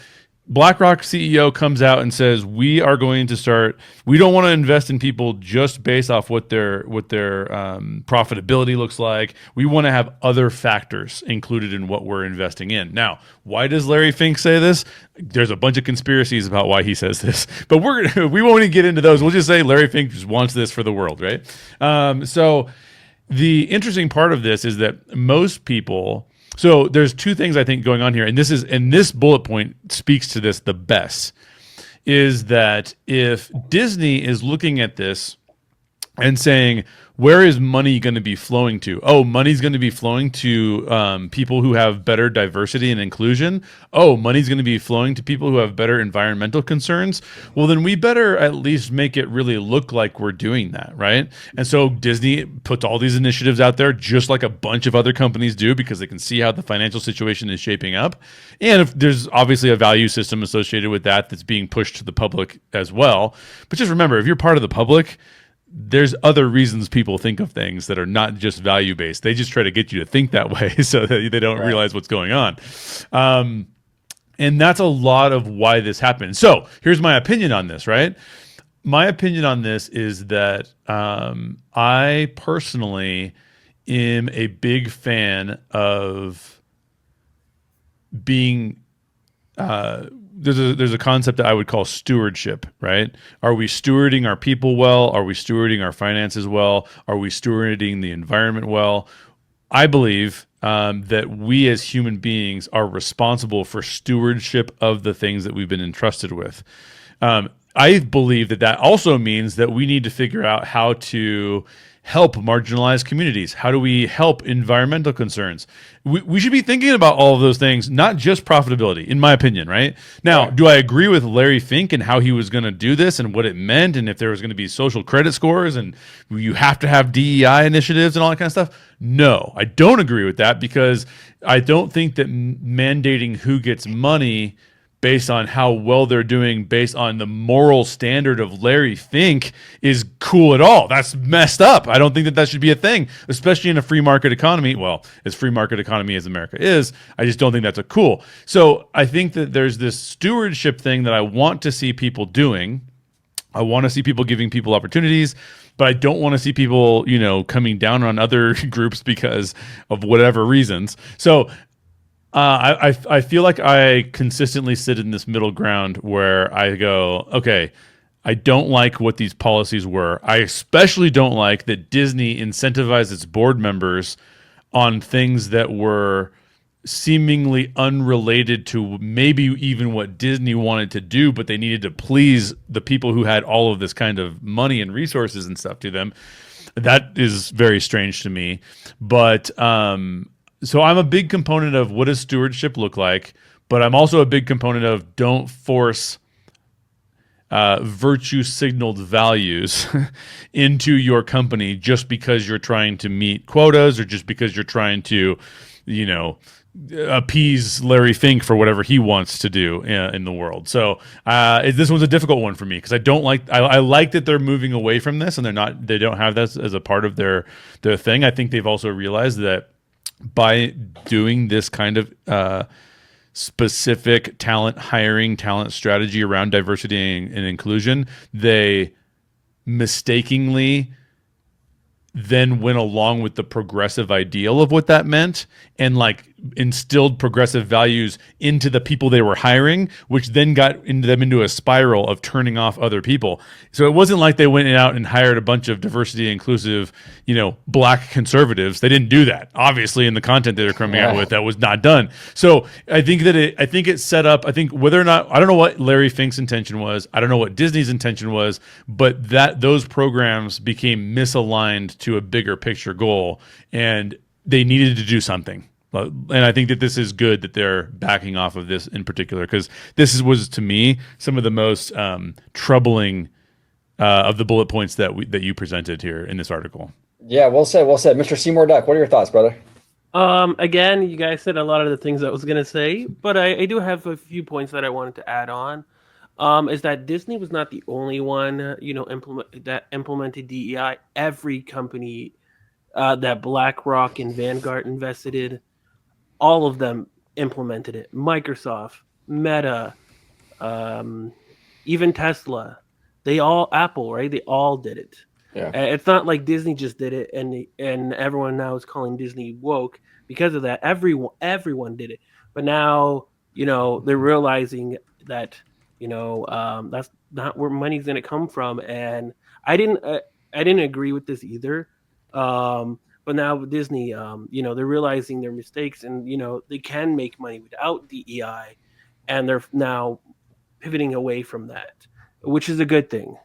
BlackRock CEO comes out and says, we don't want to invest in people just based off what their profitability looks like. We want to have other factors included in what we're investing in. Now, why does Larry Fink say this? There's a bunch of conspiracies about why he says this, but we won't even get into those. We'll just say Larry Fink just wants this for the world, right? So the interesting part of this is that most people. So there's 2 things I think going on here, and this bullet point speaks to this the best, is that if Disney is looking at this and saying, where is money going to be flowing to? Oh, money's going to be flowing to people who have better diversity and inclusion. Oh, money's going to be flowing to people who have better environmental concerns. Well, then we better at least make it really look like we're doing that, right? And so Disney puts all these initiatives out there, just like a bunch of other companies do, because they can see how the financial situation is shaping up. And if there's obviously a value system associated with that that's being pushed to the public as well. But just remember, if you're part of the public, there's other reasons people think of things that are not just value-based. They just try to get you to think that way so that they don't realize what's going on. And that's a lot of why this happened. So here's my opinion on this, right? My opinion on this is that I personally am a big fan of being there's a concept that I would call stewardship, right? Are we stewarding our people well? Are we stewarding our finances well? Are we stewarding the environment well? I believe that we as human beings are responsible for stewardship of the things that we've been entrusted with. I believe that also means that we need to figure out how to help marginalized communities. How do we help environmental concerns? We should be thinking about all of those things, not just profitability, in my opinion, right? Now, do I agree with Larry Fink and how he was going to do this and what it meant and if there was going to be social credit scores and you have to have DEI initiatives and all that kind of stuff? No, I don't agree with that because I don't think that mandating who gets money based on how well they're doing, based on the moral standard of Larry Fink, is cool at all. That's messed up. I don't think that should be a thing, especially in a free market economy. Well, as free market economy as America is, I just don't think that's a cool. So I think that there's this stewardship thing that I want to see people doing. I want to see people giving people opportunities, but I don't want to see people, coming down on other groups because of whatever reasons. So I feel like I consistently sit in this middle ground where I go, okay, I don't like what these policies were. I especially don't like that Disney incentivized its board members on things that were seemingly unrelated to maybe even what Disney wanted to do, but they needed to please the people who had all of this kind of money and resources and stuff to them. That is very strange to me. But so I'm a big component of what does stewardship look like, but I'm also a big component of don't force virtue signaled values into your company just because you're trying to meet quotas or just because you're trying to, appease Larry Fink for whatever he wants to do in the world. So this one's a difficult one for me because I don't like. I like that they're moving away from this and they don't have this as a part of their thing. I think they've also realized that by doing this kind of specific talent strategy around diversity and inclusion, they mistakenly then went along with the progressive ideal of what that meant and instilled progressive values into the people they were hiring, which then got into a spiral of turning off other people. So it wasn't like they went out and hired a bunch of diversity inclusive, black conservatives. They didn't do that. Obviously, in the content that they're coming out with, that was not done. So I think it set up, I think whether or not, I don't know what Larry Fink's intention was. I don't know what Disney's intention was, but those programs became misaligned to a bigger picture goal and they needed to do something. And I think that this is good that they're backing off of this in particular because was to me some of the most troubling of the bullet points that you presented here in this article. Yeah, well said. Mr. Seymour Duck, what are your thoughts, brother? Again, you guys said a lot of the things I was going to say, but I do have a few points that I wanted to add on. Is that Disney was not the only one, implemented DEI. Every company that BlackRock and Vanguard invested in, all of them implemented it. Microsoft, Meta, even Tesla, Apple, right? They all did it. Yeah. It's not like Disney just did it and everyone now is calling Disney woke because of that. Everyone did it. But now, they're realizing that, that's not where money's going to come from. And I didn't agree with this either. But now with Disney, they're realizing their mistakes and, they can make money without DEI. And they're now pivoting away from that, which is a good thing.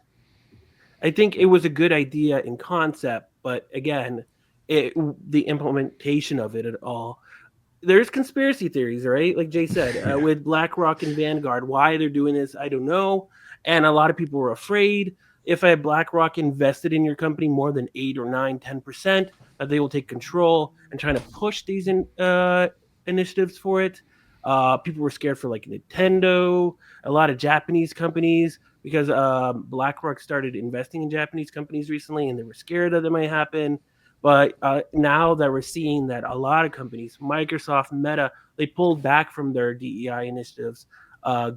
I think it was a good idea in concept, but again, the implementation of it at all. There's conspiracy theories, right? Like Jay said, with BlackRock and Vanguard, why they're doing this, I don't know. And a lot of people were afraid if a BlackRock invested in your company more than 8 or 9, 10%, that they will take control and trying to push these initiatives for it. People were scared for like Nintendo, a lot of Japanese companies, because BlackRock started investing in Japanese companies recently and they were scared that it might happen. But now that we're seeing that a lot of companies, Microsoft, Meta, they pulled back from their DEI initiatives.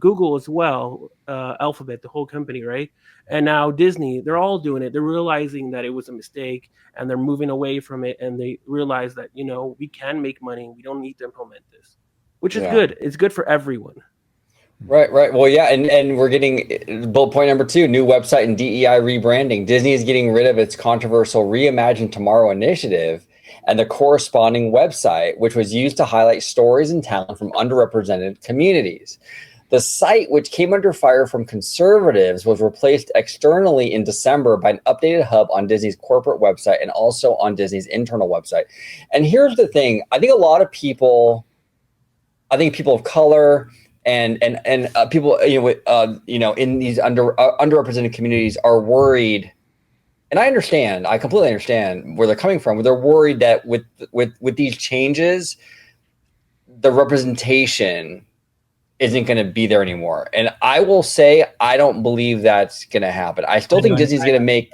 Google as well, Alphabet, the whole company, right? And now Disney, they're all doing it. They're realizing that it was a mistake and they're moving away from it. And they realize that, we can make money. We don't need to implement this, which is good. It's good for everyone. Right. Well, yeah, and we're getting bullet point number 2, new website and DEI rebranding. Disney is getting rid of its controversial Reimagine Tomorrow initiative and the corresponding website, which was used to highlight stories in town from underrepresented communities. The site, which came under fire from conservatives, was replaced externally in December by an updated hub on Disney's corporate website and also on Disney's internal website. And here's the thing. I think people of color and people, in these underrepresented communities are worried. And I completely understand where they're coming from. They're worried that with these changes, the representation isn't going to be there anymore. And I will say, I don't believe that's going to happen. I still think Disney's going to make,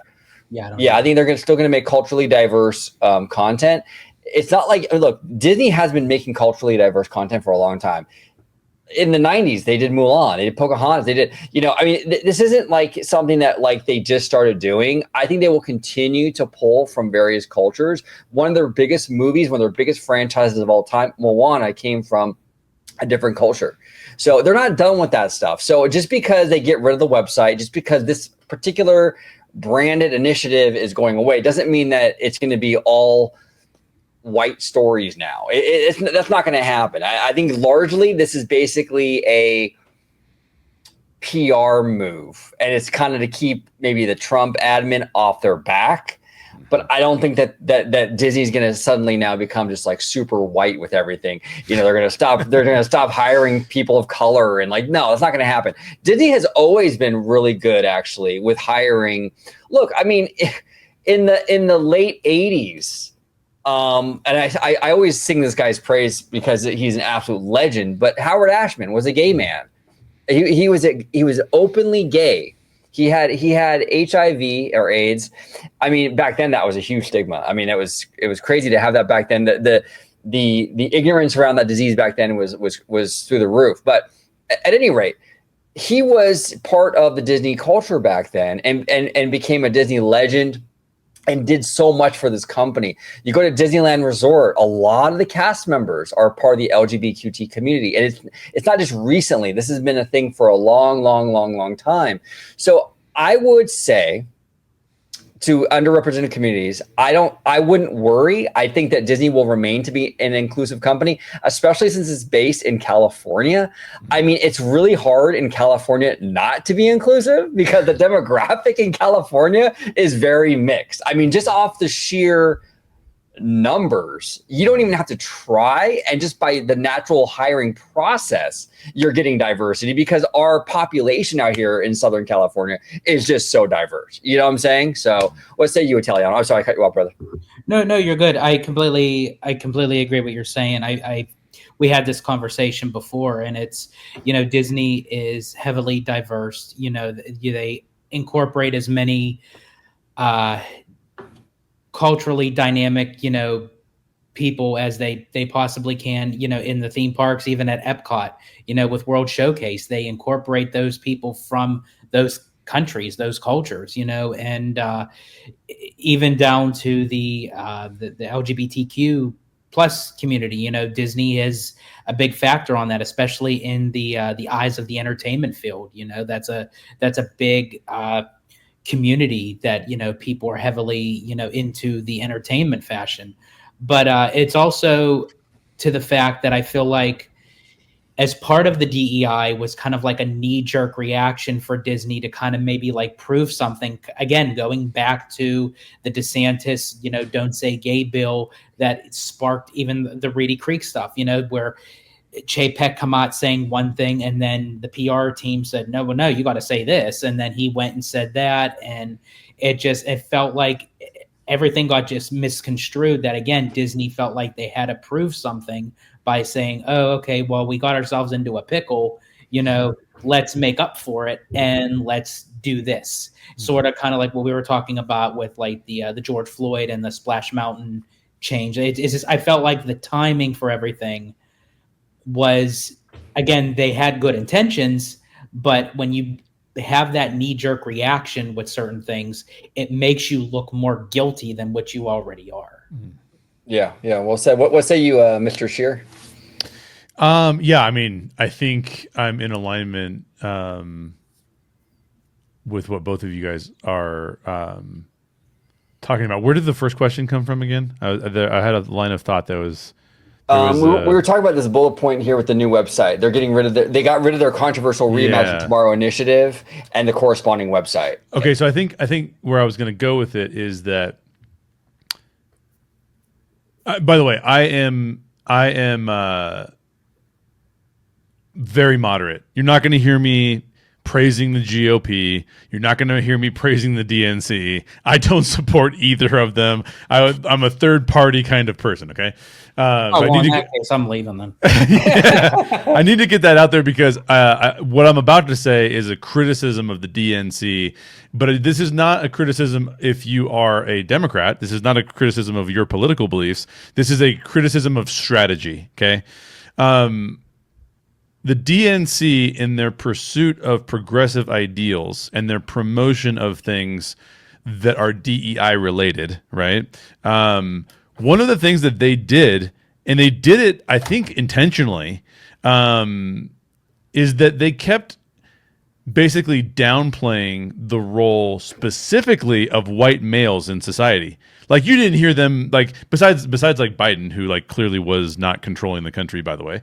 I think they're still going to make culturally diverse content. It's not like, look, Disney has been making culturally diverse content for a long time. In the 90s, they did Mulan, they did Pocahontas, they did, this isn't like something that like they just started doing. I think they will continue to pull from various cultures. One of their biggest movies, one of their biggest franchises of all time, Moana, came from a different culture. So they're not done with that stuff. So just because they get rid of the website, just because this particular branded initiative is going away, doesn't mean that it's going to be all white stories now. That's not going to happen. I think largely this is basically a PR move, and it's kind of to keep maybe the Trump admin off their back. But I don't think that Disney's going to suddenly now become just like super white with everything. They're going to stop hiring people of color, and like, no, that's not going to happen. Disney has always been really good actually with hiring. Look, I mean, in the late 80s, and I always sing this guy's praise because he's an absolute legend, but Howard Ashman was a gay man. He was openly gay. He had HIV or AIDS. I mean, back then that was a huge stigma. I mean, it was crazy to have that back then. The ignorance around that disease back then was through the roof. But at any rate, he was part of the Disney culture back then, and became a Disney legend, and did so much for this company. You go to Disneyland Resort, a lot of the cast members are part of the LGBTQ community. And it's not just recently. This has been a thing for a long time. So I would say to underrepresented communities, I wouldn't worry. I think that Disney will remain to be an inclusive company, especially since it's based in California. I mean, it's really hard in California not to be inclusive because the demographic in California is very mixed. I mean, just off the sheer numbers, you don't even have to try, and just by the natural hiring process, you're getting diversity because our population out here in Southern California is just so diverse. You know what I'm saying? So what say you, Italiano? I'm sorry, I cut you off, brother. No, you're good. I completely agree with what you're saying. We had this conversation before, and it's, Disney is heavily diverse. They incorporate as many culturally dynamic, people as they possibly can, in the theme parks, even at Epcot, with World Showcase, they incorporate those people from those countries, those cultures, and even down to the LGBTQ plus community. Disney is a big factor on that, especially in the eyes of the entertainment field. That's a big community that people are heavily into the entertainment fashion. But it's also to the fact that I feel like as part of the DEI was kind of like a knee-jerk reaction for Disney to kind of maybe like prove something, again going back to the DeSantis don't say gay bill that sparked even the Reedy Creek stuff, where Chapek come out saying one thing, and then the PR team said, no, you got to say this. And then he went and said that. And it felt like everything got just misconstrued, that again, Disney felt like they had to prove something by saying, oh, okay, well, we got ourselves into a pickle, let's make up for it. And let's do this sort of kind of like what we were talking about with like the George Floyd and the Splash Mountain change. It's just, I felt like the timing for everything was, again, they had good intentions, but when you have that knee-jerk reaction with certain things, it makes you look more guilty than what you already are. Yeah. Well said. What say you, Mr. Shear? Yeah, I mean, I think I'm in alignment with what both of you guys are talking about. Where did the first question come from again? I had a line of thought that was. We were talking about this bullet point here with the new website. They're getting rid of they got rid of their controversial Reimagine Tomorrow initiative and the corresponding website. Okay, so I think where I was going to go with it is that. By the way, I am very moderate. You're not going to hear me praising the GOP. You're not going to hear me praising the DNC. I don't support either of them. I'm a third party kind of person. Okay. In that case, I'm leaving then. I need to get that out there because what I'm about to say is a criticism of the DNC, but this is not a criticism if you are a Democrat. This is not a criticism of your political beliefs. This is a criticism of strategy. Okay. The DNC, in their pursuit of progressive ideals and their promotion of things that are DEI related, right? One of the things that they did, and they did it, I think, intentionally, is that they kept basically downplaying the role specifically of white males in society. Like, you didn't hear them, like, besides like Biden, who like clearly was not controlling the country, by the way.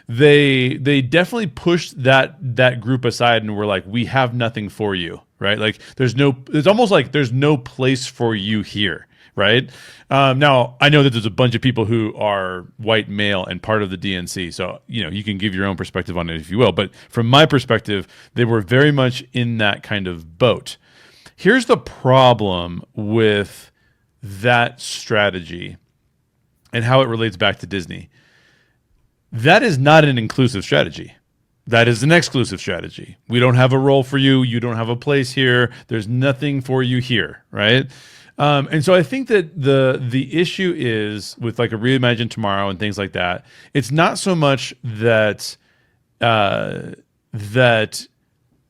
They definitely pushed that group aside and were like, we have nothing for you, right? Like, it's almost like there's no place for you here, right? Now, I know that there's a bunch of people who are white male and part of the DNC, so you can give your own perspective on it if you will. But from my perspective, they were very much in that kind of boat. Here's the problem with that strategy and how it relates back to Disney. That is not an inclusive strategy. That is an exclusive strategy. We don't have a role for you. You don't have a place here. There's nothing for you here, right? And so I think that the issue is with like a Reimagine Tomorrow and things like that. It's not so much that that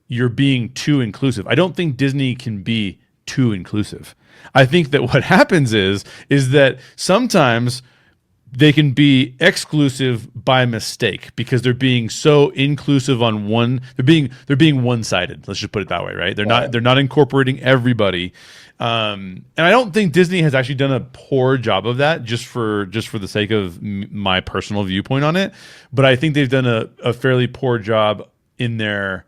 you're being too inclusive. I don't think Disney can be too inclusive. I think that what happens is that sometimes they can be exclusive by mistake because they're being so inclusive on one. They're being one-sided. Let's just put it that way, right? They're not incorporating everybody. And I don't think Disney has actually done a poor job of that, just for the sake of my personal viewpoint on it. But I think they've done a fairly poor job in their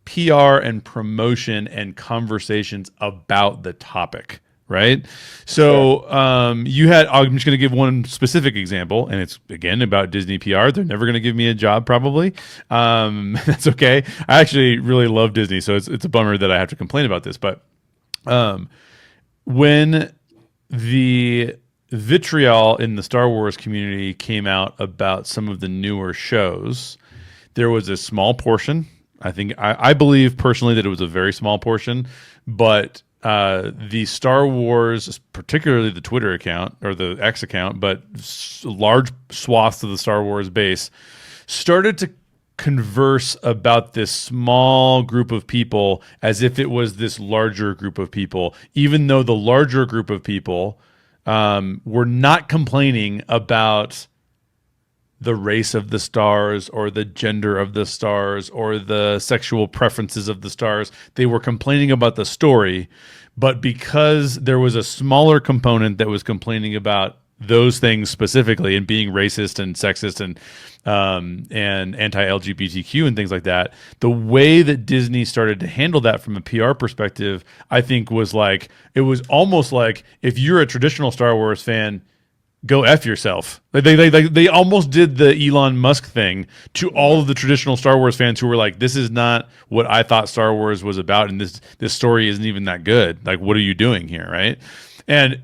PR and promotion and conversations about the topic. Right. So I'm just going to give one specific example, and it's again about Disney PR. They're never going to give me a job, probably. That's okay. I actually really love Disney, so it's a bummer that I have to complain about this. But when the vitriol in the Star Wars community came out about some of the newer shows, there was a small portion. I believe personally that it was a very small portion, but the Star Wars, particularly the Twitter account or the X account, but large swaths of the Star Wars base started to converse about this small group of people as if it was this larger group of people, even though the larger group of people were not complaining about the race of the stars or the gender of the stars or the sexual preferences of the stars. They were complaining about the story, but because there was a smaller component that was complaining about those things specifically and being racist and sexist and anti-LGBTQ and things like that, the way that Disney started to handle that from a PR perspective, I think was like, it was almost like if you're a traditional Star Wars fan, go F yourself. They almost did the Elon Musk thing to all of the traditional Star Wars fans who were like, this is not what I thought Star Wars was about, and this story isn't even that good. Like, what are you doing here, right? And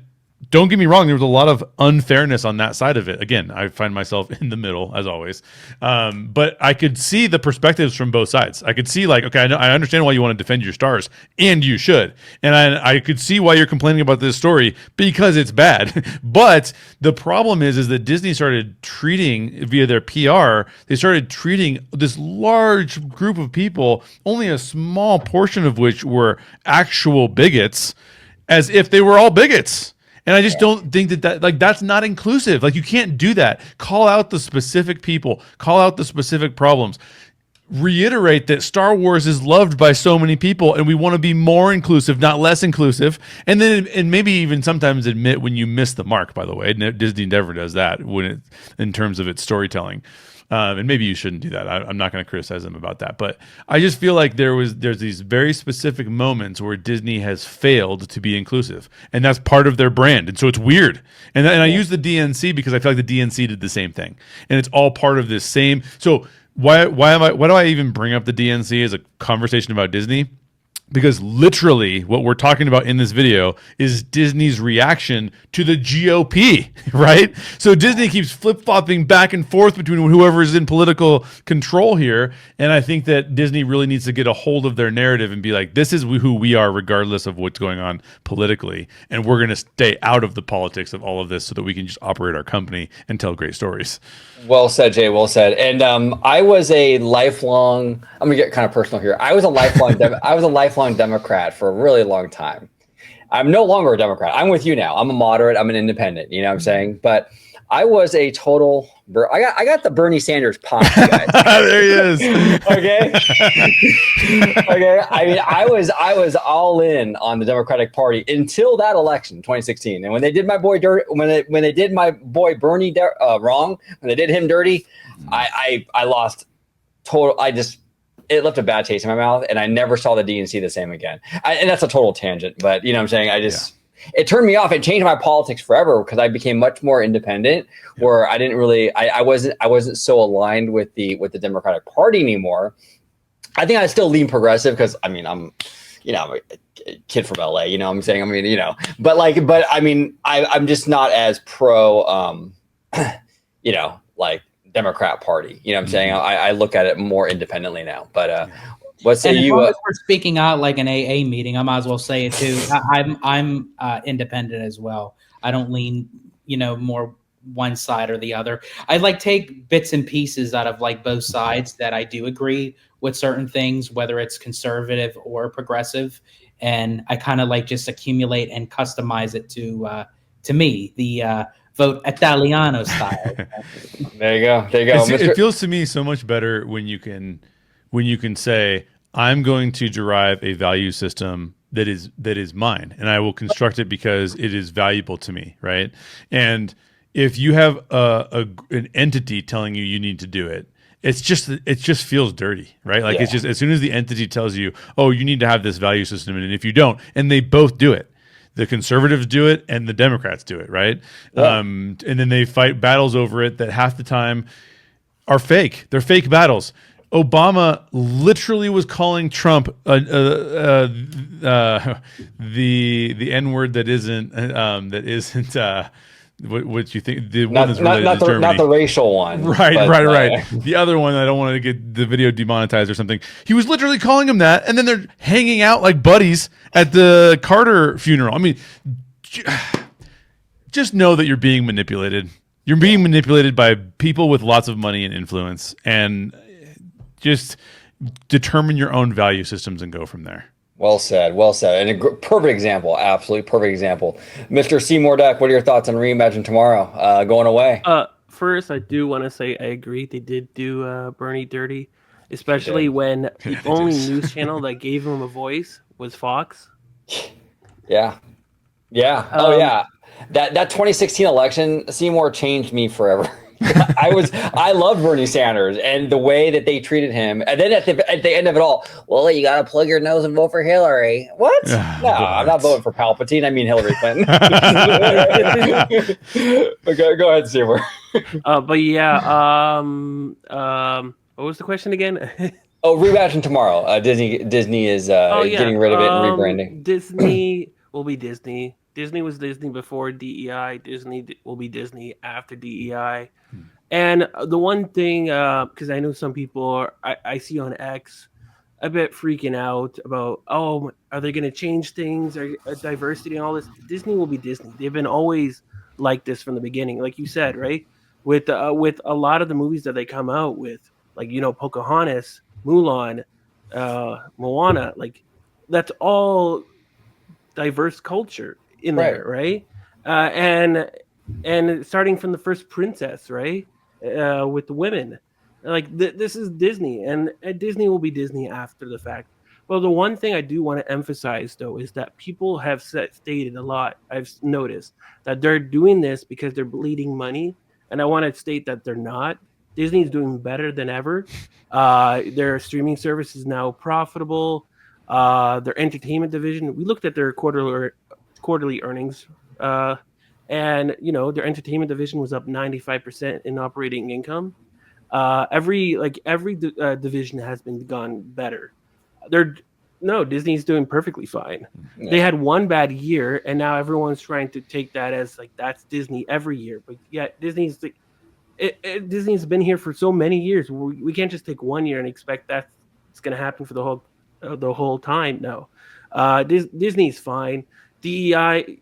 don't get me wrong, there was a lot of unfairness on that side of it. Again, I find myself in the middle, as always. But I could see the perspectives from both sides. I could see, like, okay, I understand why you want to defend your stars, and you should. And I could see why you're complaining about this story, because it's bad. But the problem is that Disney started treating, via their PR, they started treating this large group of people, only a small portion of which were actual bigots, as if they were all bigots. And I just don't think that that's not inclusive. Like, you can't do that. Call out the specific people. Call out the specific problems. reiterate that Star Wars is loved by so many people and we want to be more inclusive, not less inclusive. And then, and maybe even sometimes admit when you miss the mark, by the way. Disney never does that in terms of its storytelling. And maybe you shouldn't do that. I'm not going to criticize them about that. But I just feel like there's these very specific moments where Disney has failed to be inclusive. And that's part of their brand. And so it's weird. And I use the DNC because I feel like the DNC did the same thing. And it's all part of this same. So why do I even bring up the DNC as a conversation about Disney? Because literally what we're talking about in this video is Disney's reaction to the GOP, right? So Disney keeps flip-flopping back and forth between whoever is in political control here. And I think that Disney really needs to get a hold of their narrative and be like, this is who we are regardless of what's going on politically. And we're going to stay out of the politics of all of this so that we can just operate our company and tell great stories. Well said, Jay. Well said. And I was a lifelong. I'm gonna get kind of personal here. I was a lifelong Democrat for a really long time. I'm no longer a Democrat. I'm with you now. I'm a moderate. I'm an independent. You know what I'm saying? But I was a total. I got the Bernie Sanders pop, you guys. There he is. Okay. Okay. I mean, I was all in on the Democratic Party until that election, 2016. And when they did my boy dirty, when they did my boy Bernie wrong, when they did him dirty, I lost total. It left a bad taste in my mouth, and I never saw the DNC the same again. And that's a total tangent, but you know what I'm saying? It turned me off. It changed my politics forever because I became much more independent, where I didn't really, I wasn't so aligned with the Democratic Party anymore. I think I still lean progressive because I'm a kid from LA, you know what I'm saying? I mean, but I mean, I'm just not as pro, like Democrat Party, you know what I'm saying? I look at it more independently now, but, what say you? As we're speaking out like an AA meeting, I might as well say it too. I'm independent as well. I don't lean, more one side or the other. I take bits and pieces out of both sides that I do agree with certain things, whether it's conservative or progressive, and I kind of just accumulate and customize it to me, the vote Italiano style. There you go. It feels to me so much better when you can say, I'm going to derive a value system that is mine, and I will construct it because it is valuable to me, right? And if you have an entity telling you need to do it, it just feels dirty, right? It's just, as soon as the entity tells you, oh, you need to have this value system, and if you don't, and they both do it, the conservatives do it and the Democrats do it, right? Yeah. And then they fight battles over it that half the time are fake. They're fake battles. Obama literally was calling Trump the N-word that isn't what you think the one that's related to Germany. Not the racial one. Right. The other one, I don't want to get the video demonetized or something. He was literally calling him that, and then they're hanging out like buddies at the Carter funeral. I mean, just know that you're being manipulated. You're being manipulated by people with lots of money and influence, and just determine your own value systems and go from there. Well said. And a perfect example, absolutely perfect example. Mr. Seymour Duck, what are your thoughts on Reimagine Tomorrow going away? First, I do want to say I agree. They did do Bernie dirty, especially when the only news channel that gave him a voice was Fox. Yeah. Oh, yeah. That 2016 election, Seymour changed me forever. I loved Bernie Sanders and the way that they treated him. And then at the end of it all, well, you got to plug your nose and vote for Hillary. What? No, I'm not voting for Palpatine. I mean Hillary Clinton. Go ahead, Seymour. But yeah, what was the question again? Reimagine Tomorrow. Disney is getting rid of it and rebranding. Disney will be Disney. Disney was Disney before DEI. Disney will be Disney after DEI. And the one thing, because I know some people I see on X a bit freaking out about, are they going to change things? Or diversity and all this? Disney will be Disney. They've been always like this from the beginning, like you said, right? With a lot of the movies that they come out with, Pocahontas, Mulan, Moana, that's all diverse culture in there, right? And starting from the first princess, right, with the women, Like this is Disney, and Disney will be Disney after the fact. Well, the one thing I do want to emphasize though is that people have stated a lot. I've noticed that they're doing this because they're bleeding money, and I want to state that they're not. Disney's doing better than ever. Their streaming service is now profitable. Their entertainment division. We looked at their quarterly earnings, and their entertainment division was up 95% in operating income. Every division has been gone better. They're no Disney's doing perfectly fine. Yeah. They had one bad year, and now everyone's trying to take that as like that's Disney every year. But yeah, Disney's been here for so many years. We can't just take 1 year and expect that it's going to happen for the whole time. No, Disney's fine. DEI,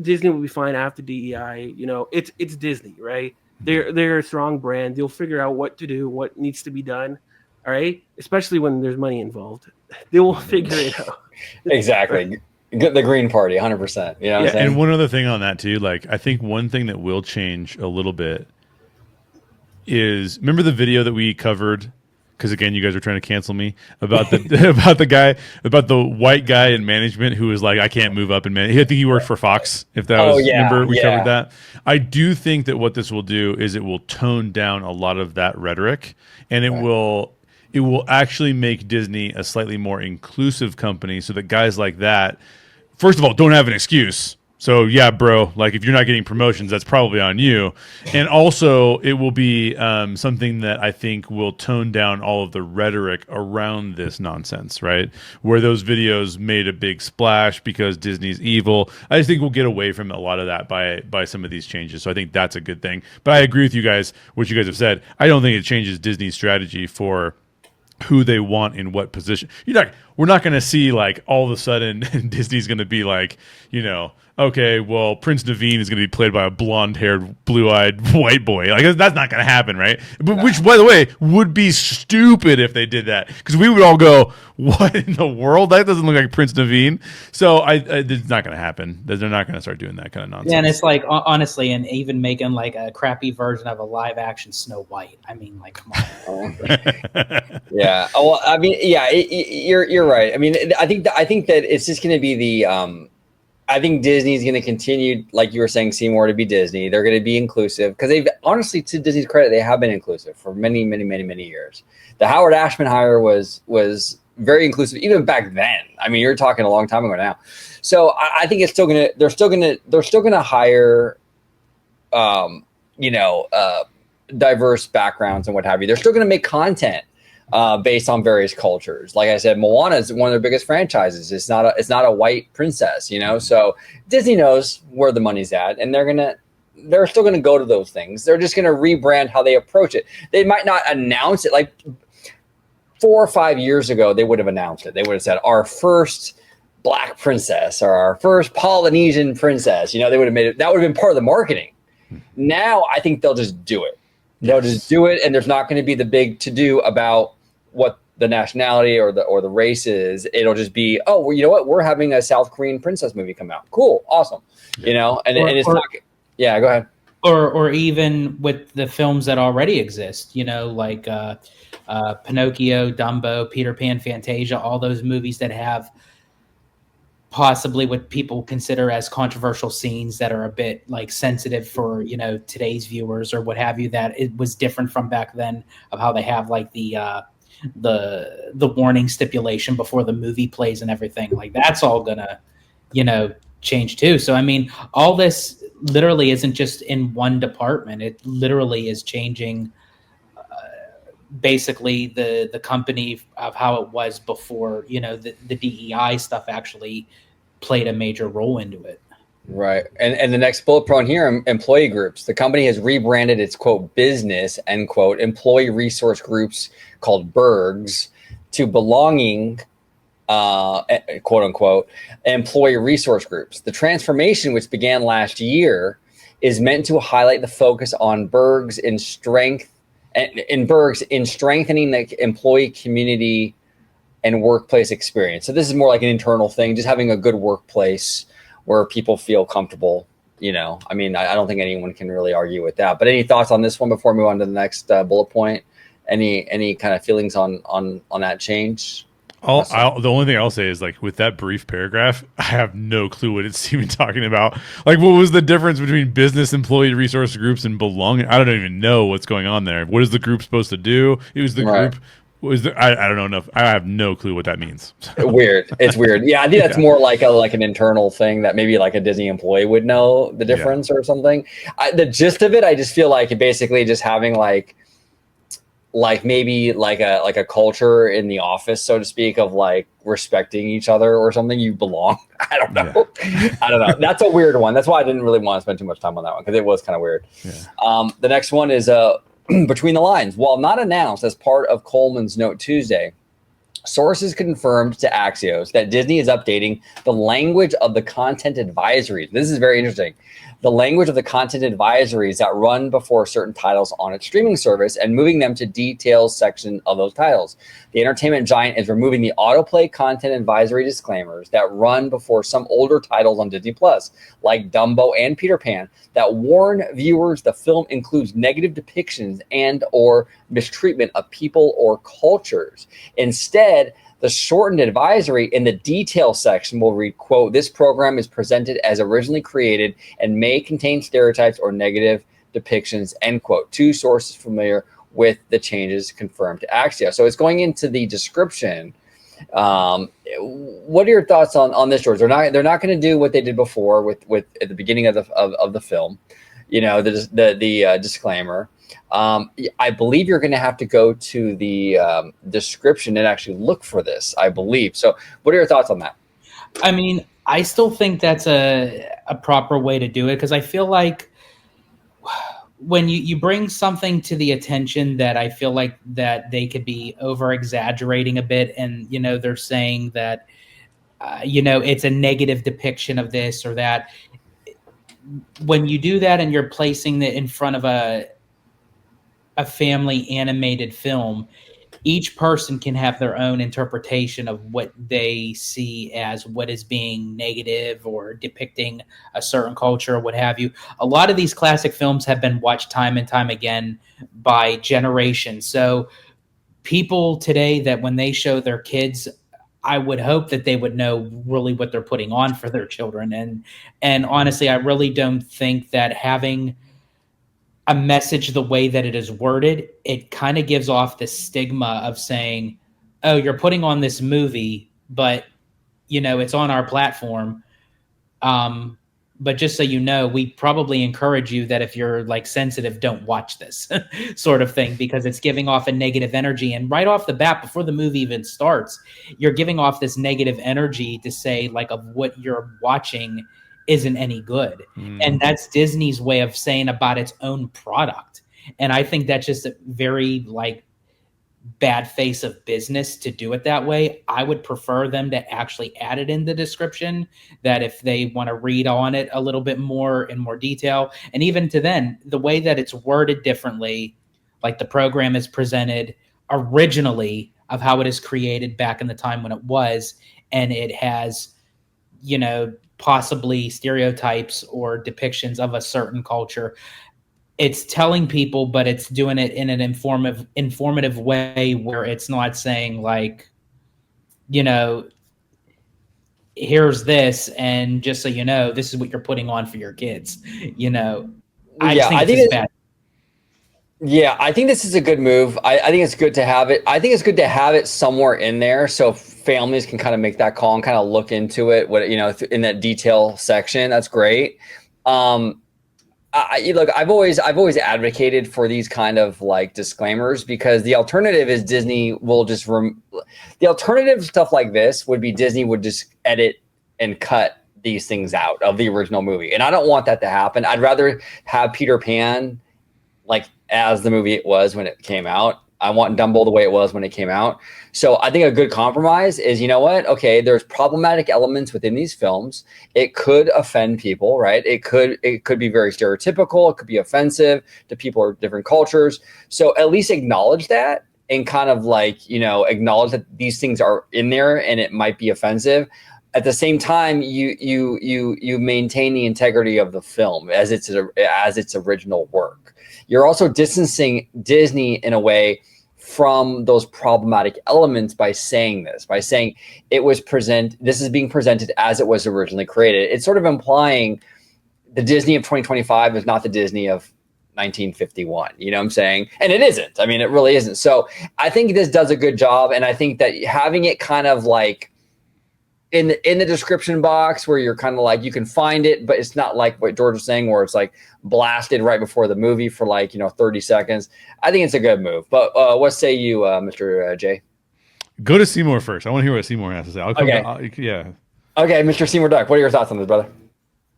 Disney will be fine after DEI. It's Disney, right? They're a strong brand. They'll figure out what to do, what needs to be done. All right, especially when there's money involved, they will figure it out. Exactly. The Green Party, 100%. You know what I'm saying? And one other thing on that too, like I think one thing that will change a little bit is, remember the video that we covered? Because again, you guys were trying to cancel me about about the white guy in management who was like, I can't move up in management. I think he worked for Fox. If that was, remember we covered that. I do think that what this will do is it will tone down a lot of that rhetoric, and it will actually make Disney a slightly more inclusive company, so that guys like that, first of all, don't have an excuse. So yeah, bro, like if you're not getting promotions, that's probably on you. And also it will be something that I think will tone down all of the rhetoric around this nonsense, right? Where those videos made a big splash because Disney's evil. I just think we'll get away from a lot of that by some of these changes. So I think that's a good thing. But I agree with you guys, what you guys have said. I don't think it changes Disney's strategy for who they want in what position. We're not going to see like all of a sudden Disney's going to be like, okay, well, Prince Naveen is going to be played by a blonde-haired, blue-eyed white boy. Like that's not going to happen, right? But which, by the way, would be stupid if they did that, because we would all go, "What in the world? That doesn't look like Prince Naveen." So it's not going to happen. They're not going to start doing that kind of nonsense. Yeah, and it's like honestly, and even making like a crappy version of a live-action Snow White. I mean, like, come on. Yeah. Well, I mean, yeah, you're right. I mean, I think that it's just going to be the. I think Disney's going to continue, like you were saying, Seymour, to be Disney. They're going to be inclusive because they've, honestly, to Disney's credit, they have been inclusive for many, many, many, many years. The Howard Ashman hire was very inclusive even back then. I mean, you're talking a long time ago now. So I think it's still going to, they're still going to hire, diverse backgrounds and what have you. They're still going to make content based on various cultures. Like I said, Moana is one of their biggest franchises. It's not a white princess, So Disney knows where the money's at, and they're still gonna go to those things. They're just gonna rebrand how they approach it. They might not announce it. Like 4 or 5 years ago, they would have announced it. They would have said our first Black princess or our first Polynesian princess. They would have made it. That would have been part of the marketing. Now I think they'll just do it. They'll just do it, and there's not going to be the big to-do about what the nationality or the race is. It'll just be, oh, well, you know what? We're having a South Korean princess movie come out. Cool, awesome. And it's not. Yeah, go ahead. Or even with the films that already exist, like Pinocchio, Dumbo, Peter Pan, Fantasia, all those movies that have possibly what people consider as controversial scenes that are a bit like sensitive for today's viewers or what have you, that it was different from back then, of how they have like the warning stipulation before the movie plays and everything. Like that's all gonna change too. So I mean, all this literally isn't just in one department. It literally is changing basically the company of how it was before the DEI stuff actually played a major role into it. Right. And the next bullet point here, employee groups. The company has rebranded its quote business end quote employee resource groups called BERGs to belonging quote unquote employee resource groups. The transformation, which began last year, is meant to highlight the focus on BERGs in strengthening the employee community and workplace experience. So this is more like an internal thing, just having a good workplace where people feel comfortable, you know, I mean, I don't think anyone can really argue with that. But any thoughts on this one before we move on to the next bullet point? Any kind of feelings on that change? The only thing I'll say is, like, with that brief paragraph, I have no clue what it's even talking about. Like, what was the difference between business employee resource groups and belonging? I don't even know what's going on there. What is the group supposed to do? It was the group. I don't know enough. I have no clue what that means. Weird. It's weird. Yeah, I think that's more like an internal thing that maybe like a Disney employee would know the difference or something. The gist of it, I just feel like basically just having like maybe like a culture in the office, so to speak, of like respecting each other or something. You belong. I don't know. Yeah. I don't know. That's a weird one. That's why I didn't really want to spend too much time on that one, because it was kind of weird. Yeah. The next one is Between the Lines. While not announced as part of Coleman's Note Tuesday, sources confirmed to Axios that Disney is updating the language of the content advisories. This is very interesting. The language of the content advisories that run before certain titles on its streaming service and moving them to details section of those titles. The entertainment giant is removing the autoplay content advisory disclaimers that run before some older titles on Disney Plus, like Dumbo and Peter Pan, that warn viewers the film includes negative depictions and or mistreatment of people or cultures. Instead, the shortened advisory in the detail section will read, quote, "This program is presented as originally created and may contain stereotypes or negative depictions," end quote. Two sources familiar with the changes confirmed to Axios. So it's going into the description. What are your thoughts on this, George? They're not going to do what they did before with at the beginning of the film, you know, the disclaimer. I believe you're going to have to go to the description and actually look for this, I believe. So what are your thoughts on that? I mean, I still think that's a proper way to do it, because I feel like when you bring something to the attention that I feel like that they could be over exaggerating a bit, and, you know, they're saying that, you know, it's a negative depiction of this or that. When you do that and you're placing it in front of a family animated film, each person can have their own interpretation of what they see as what is being negative or depicting a certain culture or what have you. A lot of these classic films have been watched time and time again by generations. So people today, that when they show their kids, I would hope that they would know really what they're putting on for their children. And honestly, I really don't think that having a message the way that it is worded, it kind of gives off the stigma of saying, oh, you're putting on this movie, but, you know, it's on our platform. But just so you know, we probably encourage you that if you're like sensitive, don't watch this sort of thing, because it's giving off a negative energy. And right off the bat, before the movie even starts, you're giving off this negative energy to say, like, of what you're watching isn't any good. And that's Disney's way of saying about its own product. And I think that's just a very like bad face of business to do it that way. I would prefer them to actually add it in the description, that if they want to read on it a little bit more in more detail, and even to then the way that it's worded differently, like the program is presented originally of how it is created back in the time when it was, and it has, you know, possibly stereotypes or depictions of a certain culture. It's telling people, but it's doing it in an informative way where it's not saying like, you know, here's this, and just so you know, this is what you're putting on for your kids. You know, I think it's bad. Yeah, I think this is a good move. I think it's good to have it. I think it's good to have it somewhere in there so families can kind of make that call and kind of look into it. What, you know, in that detail section, that's great. Look, I've always advocated for these kind of like disclaimers, because the alternative is Disney will just the alternative stuff like this would be Disney would just edit and cut these things out of the original movie, and I don't want that to happen. I'd rather have Peter Pan like as the movie it was when it came out. I want Dumbo the way it was when it came out. So I think a good compromise is, you know what? Okay, there's problematic elements within these films. It could offend people, right? It could be very stereotypical. It could be offensive to people of different cultures. So at least acknowledge that, and kind of like, you know, acknowledge that these things are in there and it might be offensive. at the same time, you maintain the integrity of the film as its original work. You're also distancing Disney in a way from those problematic elements by saying this is being presented as it was originally created. It's sort of implying the Disney of 2025 is not the Disney of 1951. You know what I'm saying? And it isn't. I mean, it really isn't. So I think this does a good job. And I think that having it kind of like in the description box where you're kind of like, you can find it, but it's not like what George was saying, where it's like blasted right before the movie for like, 30 seconds. I think it's a good move. But what say you, Mr. J? Go to Seymour first. I want to hear what Seymour has to say. Okay, Mr. Seymour Duck, what are your thoughts on this, brother?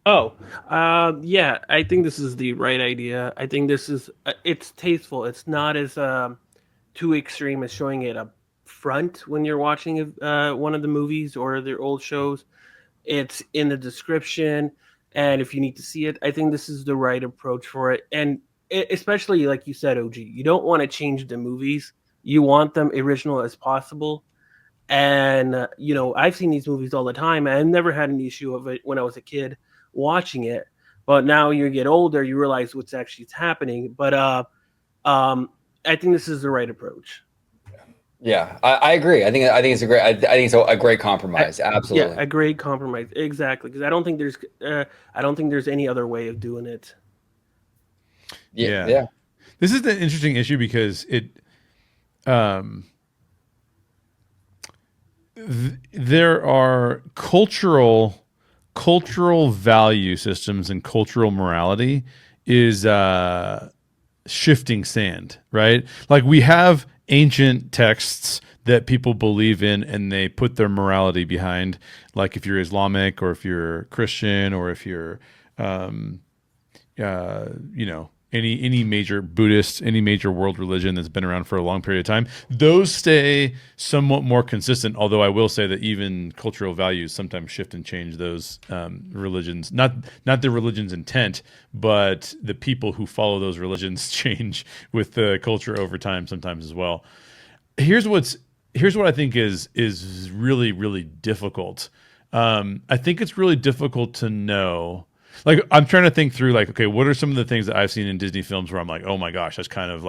Yeah, I think this is the right idea. I think this is, it's tasteful. It's not as too extreme as showing it up front when you're watching one of the movies or their old shows. It's in the description, and if you need to see it, I think this is the right approach for it. And especially, like you said, OG, you don't want to change the movies. You want them original as possible. And, I've seen these movies all the time. And I've never had an issue of it when I was a kid watching it. But now you get older, you realize what's actually happening. But I think this is the right approach. Yeah, I agree. I think it's a great compromise. Absolutely. Yeah, a great compromise. Exactly. Because I don't think there's any other way of doing it. Yeah. This is an interesting issue because there are cultural value systems, and cultural morality is shifting sand, right? Like we have ancient texts that people believe in and they put their morality behind, like if you're Islamic or if you're Christian or if you're any major Buddhist, any major world religion that's been around for a long period of time, those stay somewhat more consistent. Although I will say that even cultural values sometimes shift and change those religions, not the religion's intent, but the people who follow those religions change with the culture over time sometimes as well. Here's what I think is really, really difficult. I think it's really difficult to know. Like, I'm trying to think through, like, okay, what are some of the things that I've seen in Disney films where I'm like, oh my gosh, that's kind of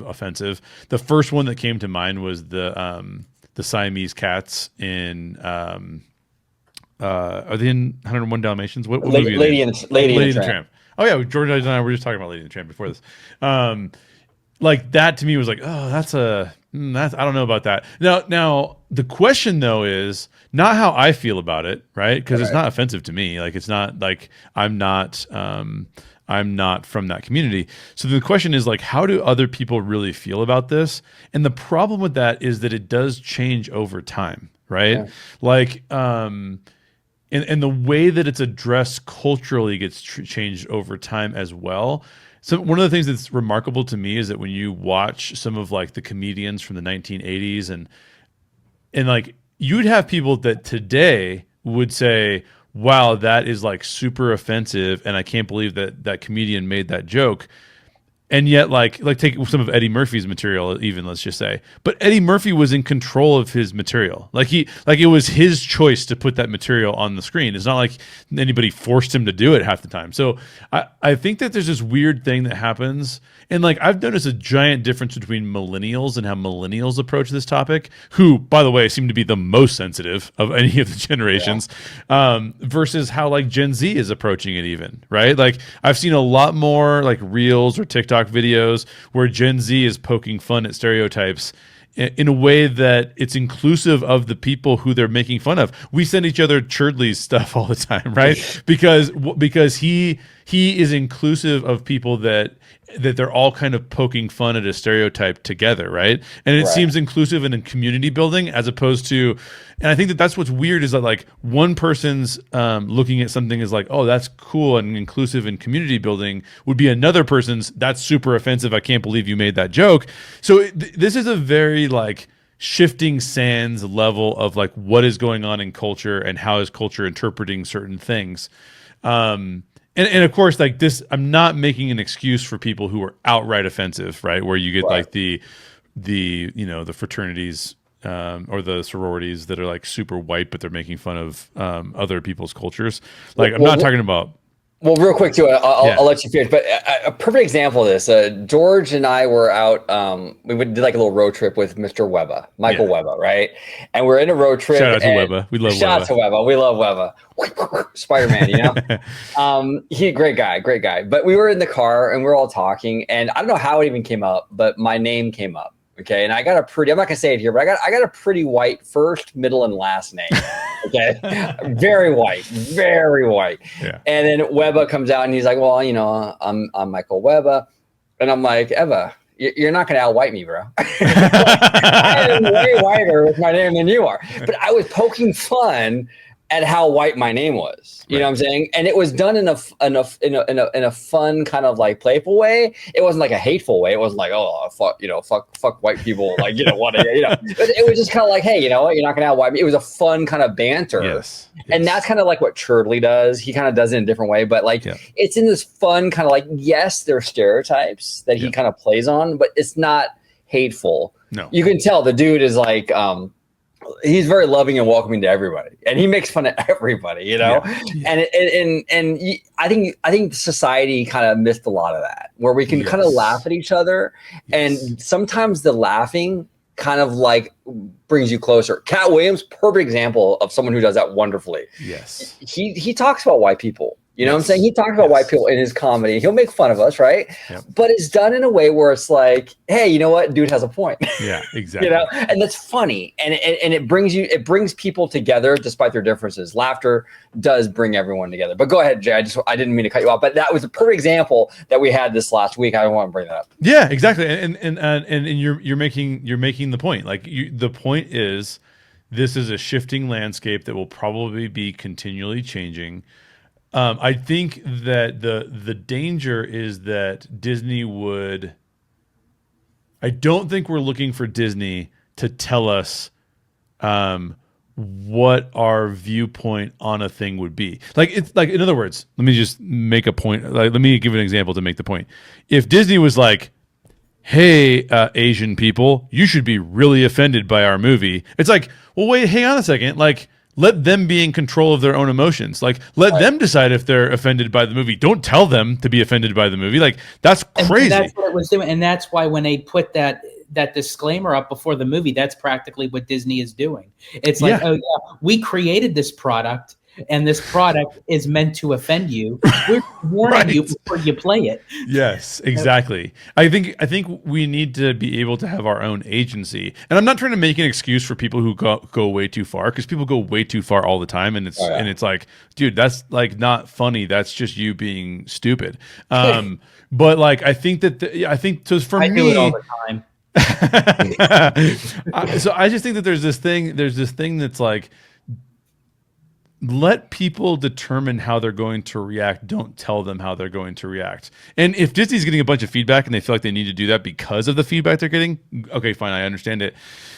offensive. The first one that came to mind was the Siamese cats in, are they in 101 Dalmatians? What movie? Lady and the Tramp. Oh yeah, George and I were just talking about Lady and the Tramp before this. Like that to me was like, oh, I don't know about that. Now the question though is not how I feel about it, right? Because it's not offensive to me. Like it's not like I'm not from that community. So the question is like, how do other people really feel about this? And the problem with that is that it does change over time, right? Yeah. Like, and the way that it's addressed culturally gets changed over time as well. So one of the things that's remarkable to me is that when you watch some of like the comedians from the 1980s and like you'd have people that today would say, wow, that is like super offensive and I can't believe that comedian made that joke. And yet like take some of Eddie Murphy's material even, let's just say. But Eddie Murphy was in control of his material. Like it was his choice to put that material on the screen. It's not like anybody forced him to do it half the time. So I think that there's this weird thing that happens. And like I've noticed a giant difference between millennials and how millennials approach this topic, who, by the way, seem to be the most sensitive of any of the generations, versus how like Gen Z is approaching it even, right? Like I've seen a lot more like Reels or TikTok videos where Gen Z is poking fun at stereotypes in a way that it's inclusive of the people who they're making fun of. We send each other Churdley's stuff all the time, right? because he is inclusive of people that they're all kind of poking fun at a stereotype together, right? And it seems inclusive and in community building as opposed to, and I think that that's what's weird is that like one person's looking at something as like, oh, that's cool and inclusive and community building would be another person's, that's super offensive. I can't believe you made that joke. So this is a very like shifting sands level of like what is going on in culture and how is culture interpreting certain things. And of course, like this, I'm not making an excuse for people who are outright offensive, right? Where you get like the fraternities or the sororities that are like super white, but they're making fun of other people's cultures. Like I'm not talking about. Well, real quick too, I'll let you finish. But a perfect example of this, George and I were out. We did like a little road trip with Mr. Webber, Michael Webber, right? And we're in a road trip. Shout out to Webber. We love Webber. Shout out to Webber. We love Webber. Spider-Man, you know. He great guy. But we were in the car and we're all talking, and I don't know how it even came up, but my name came up. Okay, and I got I'm not gonna say it here, but I got a pretty white first, middle, and last name. Okay, very white. Yeah. And then Webber comes out and he's like, "Well, you know, I'm Michael Webber," and I'm like, "Eva, you're not gonna out-white me, bro. I am way whiter with my name than you are." But I was poking fun at how white my name was. You know what I'm saying? And it was done in a fun kind of like playful way. It wasn't like a hateful way. It wasn't like, oh fuck white people, like what But it was just kind of like, hey, you know what? You're not gonna out white me. It was a fun kind of banter. Yes. And that's kind of like what Churdley does. He kind of does it in a different way, but like it's in this fun kind of like, yes, there are stereotypes that he kind of plays on, but it's not hateful. No. You can tell the dude is like he's very loving and welcoming to everybody, and he makes fun of everybody, you know. And I think society kind of missed a lot of that, where we can kind of laugh at each other, and sometimes the laughing kind of like brings you closer. Cat Williams, perfect example of someone who does that wonderfully. Yes, he talks about white people. You know what I'm saying? He talks about white people in his comedy. He'll make fun of us, right? Yep. But it's done in a way where it's like, hey, you know what? Dude has a point. Yeah, exactly. You know, and that's funny. And it brings people together despite their differences. Laughter does bring everyone together. But go ahead, Jay. I didn't mean to cut you off, but that was a perfect example that we had this last week. I want to bring that up. Yeah, exactly. And you're making the point. Like the point is, this is a shifting landscape that will probably be continually changing. I think that the danger is that Disney would. I don't think we're looking for Disney to tell us what our viewpoint on a thing would be. Like it's like, in other words, let me just make a point. Like, let me give an example to make the point. If Disney was like, "Hey, Asian people, you should be really offended by our movie," it's like, well, wait, hang on a second, like. Let them be in control of their own emotions. Like, let them decide if they're offended by the movie. Don't tell them to be offended by the movie. Like, that's crazy. And that's what it was doing. And that's why when they put that disclaimer up before the movie, that's practically what Disney is doing. It's like, oh yeah, we created this product, and this product is meant to offend you. We're warning you before you play it. Yes, exactly. I think we need to be able to have our own agency. And I'm not trying to make an excuse for people who go way too far, because people go way too far all the time, and it's like, dude, that's like not funny. That's just you being stupid. But like, I think so for me, I do it all the time. So I just think that there's this thing that's like, let people determine how they're going to react. Don't tell them how they're going to react. And if Disney's getting a bunch of feedback and they feel like they need to do that because of the feedback they're getting, okay, fine, I understand it.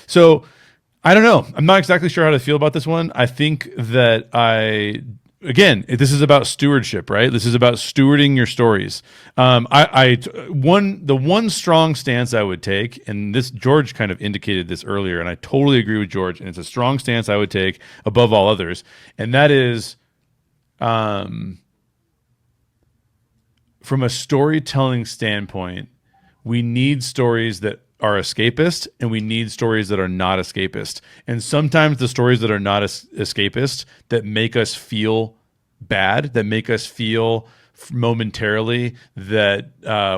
So I don't know. I'm not exactly sure how to feel about this one. I think that again, this is about stewardship, right? This is about stewarding your stories. The one strong stance I would take, and this George kind of indicated this earlier, and I totally agree with George, and it's a strong stance I would take above all others, and that is, from a storytelling standpoint, we need stories that are escapist, and we need stories that are not escapist. And sometimes the stories that are not escapist, that make us feel bad, that make us feel momentarily that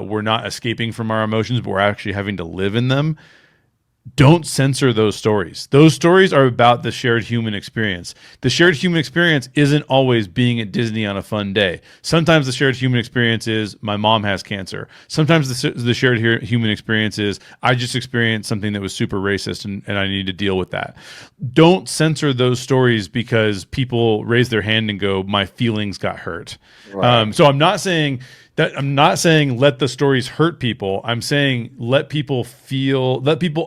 we're not escaping from our emotions, but we're actually having to live in them. Don't censor those stories. Those stories are about the shared human experience. The shared human experience isn't always being at Disney on a fun day. Sometimes the shared human experience is my mom has cancer. Sometimes the shared human experience is I just experienced something that was super racist and I need to deal with that. Don't censor those stories because people raise their hand and go, my feelings got hurt. Right. So I'm not saying let the stories hurt people. I'm saying let people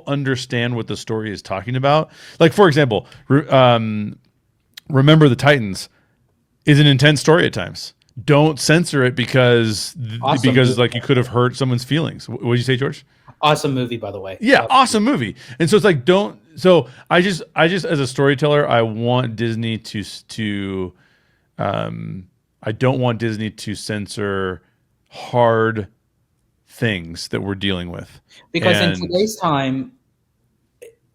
understand what the story is talking about. Like, for example, Remember the Titans is an intense story at times. don't censor it because Awesome. like you could have hurt someone's feelings. What did you say, George? Awesome movie, by the way. Yeah, awesome movie. And so it's like I just as a storyteller, I want Disney to I don't want Disney to censor hard things that we're dealing with. Because in today's time,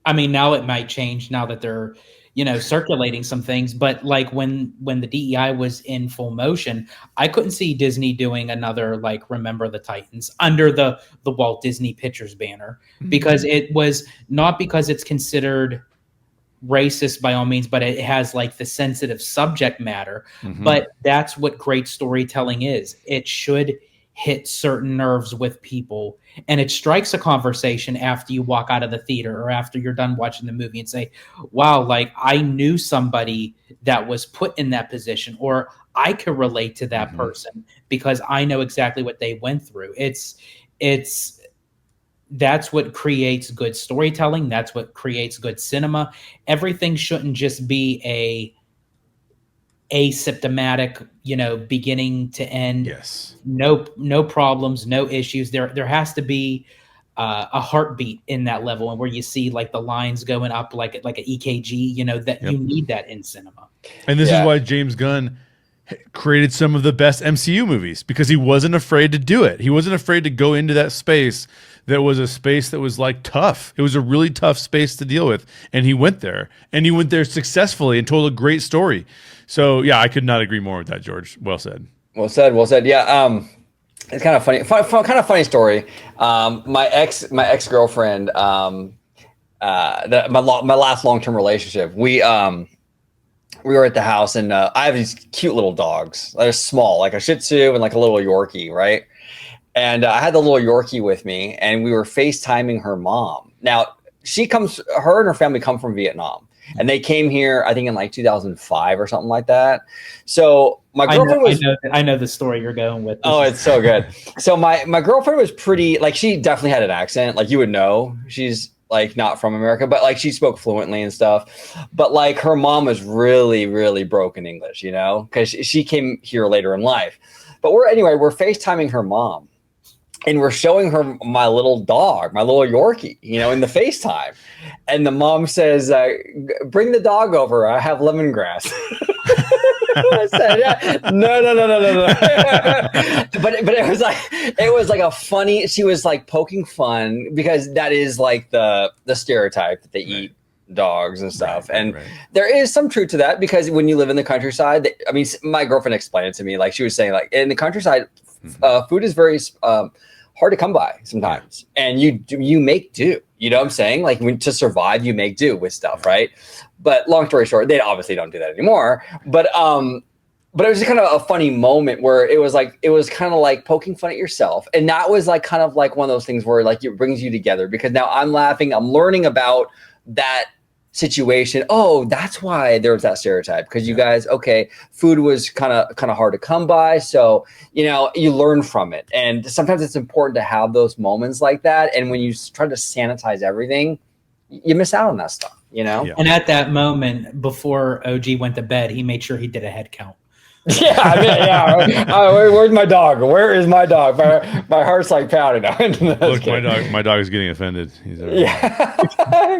I mean, now it might change now that they're, circulating some things. But like when the DEI was in full motion, I couldn't see Disney doing another like Remember the Titans under the Walt Disney Pictures banner, because it was not because it's considered racist by all means, but it has like the sensitive subject matter. But that's what great storytelling is. It should hit certain nerves with people, and it strikes a conversation after you walk out of the theater or after you're done watching the movie and say, wow, like I knew somebody that was put in that position, or I could relate to that person because I know exactly what they went through. That's what creates good storytelling. That's what creates good cinema. Everything shouldn't just be asymptomatic, beginning to end. Yes. No problems, no issues. There has to be a heartbeat in that level, and where you see like the lines going up like an EKG. That you need that in cinema. And this is why James Gunn created some of the best MCU movies, because he wasn't afraid to do it. He wasn't afraid to go into that space that was a space that was like tough. It was a really tough space to deal with. And he went there, and he went there successfully and told a great story. So yeah, I could not agree more with that, George. Well said. Well said. Yeah. It's kind of funny, kind of funny story. My ex-girlfriend, my last long-term relationship, we were at the house, and I have these cute little dogs. They're small, like a Shih Tzu and like a little Yorkie, right? And I had the little Yorkie with me, and we were FaceTiming her mom. Now, her and her family come from Vietnam, and they came here, I think, in like 2005 or something like that. So my girlfriend I know the story you're going with. It's so good. So my girlfriend was pretty, like, she definitely had an accent, like you would know. She's like not from America, but like she spoke fluently and stuff. But like her mom was really, really broken English, because she came here later in life. But we're FaceTiming her mom, and we're showing her my little dog, my little Yorkie, in the FaceTime. And the mom says, bring the dog over. I have lemongrass. I said, yeah. No. but it was like a funny, she was like poking fun, because that is like the stereotype that they eat dogs and stuff. And there is some truth to that, because when you live in the countryside, I mean, my girlfriend explained it to me, like she was saying, like in the countryside, food is very hard to come by sometimes, and you make do. You know what I'm saying? Like to survive, you make do with stuff, right? But long story short, they obviously don't do that anymore. But it was just kind of a funny moment where it was kind of like poking fun at yourself, and that was like kind of like one of those things where like it brings you together, because now I'm laughing, I'm learning about that situation. Oh, that's why there was that stereotype, because you guys, food was kind of hard to come by, so you learn from it. And sometimes it's important to have those moments like that, and when you try to sanitize everything, you miss out on that stuff, And at that moment, before OG went to bed, he made sure he did a head count. Where's my dog? Where is my dog? My heart's like pounding. Look, my dog is getting offended. He's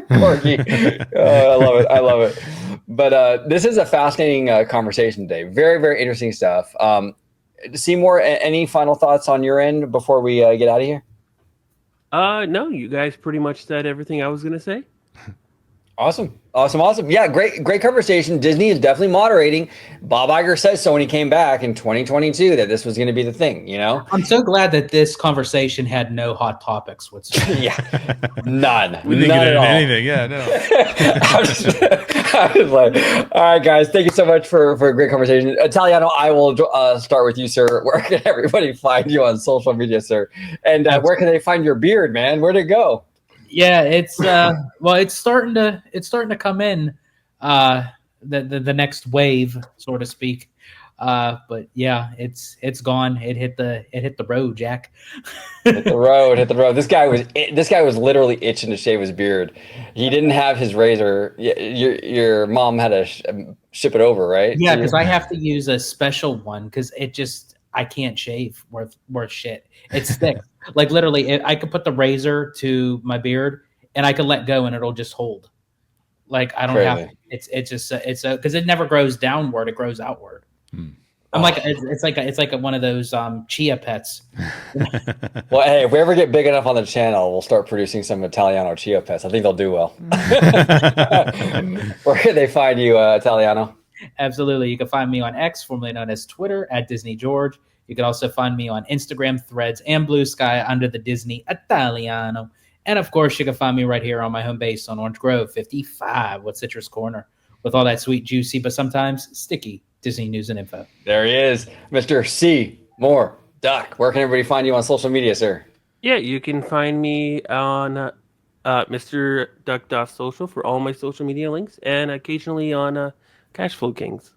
Corky. I love it. But this is a fascinating conversation today. Very, very interesting stuff. Seymour, any final thoughts on your end before we get out of here? No, you guys pretty much said everything I was going to say. Awesome. Yeah, great conversation. Disney is definitely moderating. Bob Iger said so when he came back in 2022 that this was going to be the thing, I'm so glad that this conversation had no hot topics whatsoever. Yeah, none. We didn't get into anything. Yeah, no. I was like, all right, guys, thank you so much for a great conversation. Italiano, I will start with you, sir. Where can everybody find you on social media, sir? And where can they find your beard, man? Where'd it go? Yeah, it's it's starting to come in, the next wave, so to speak. But yeah, it's gone. It hit the road, Jack. Hit the road. This guy was literally itching to shave his beard. He didn't have his razor. Your mom had to ship it over, right? Yeah, because I have to use a special one because I can't shave worth shit. It's thick. Like literally, I could put the razor to my beard and I could let go and it'll just hold. Like I don't have. It's because it never grows downward. It grows outward. I'm like it's like one of those chia pets. Well, hey, if we ever get big enough on the channel, we'll start producing some Italiano chia pets. I think they'll do well. Where can they find you, Italiano? Absolutely. You can find me on X, formerly known as Twitter, at Disney George. You can also find me on Instagram, Threads, and Blue Sky under the Disney Italiano. And of course, you can find me right here on my home base on Orange Grove 55 with Citrus Corner, with all that sweet, juicy, but sometimes sticky Disney news and info. There he is, Mr. C. Moore Duck. Where can everybody find you on social media, sir? Yeah, you can find me on Mr. Duck.social for all my social media links, and occasionally on Cashflow Kings.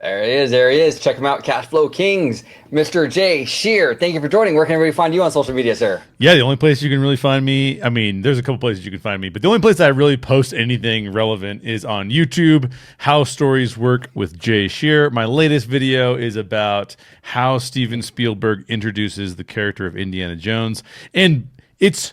There he is. Check him out, Cashflow Kings. Mr. Jay Shear, thank you for joining. Where can everybody find you on social media, sir? Yeah, the only place you can really find me, I mean, there's a couple places you can find me, but the only place that I really post anything relevant is on YouTube, How Stories Work with Jay Shear. My latest video is about how Steven Spielberg introduces the character of Indiana Jones, and it's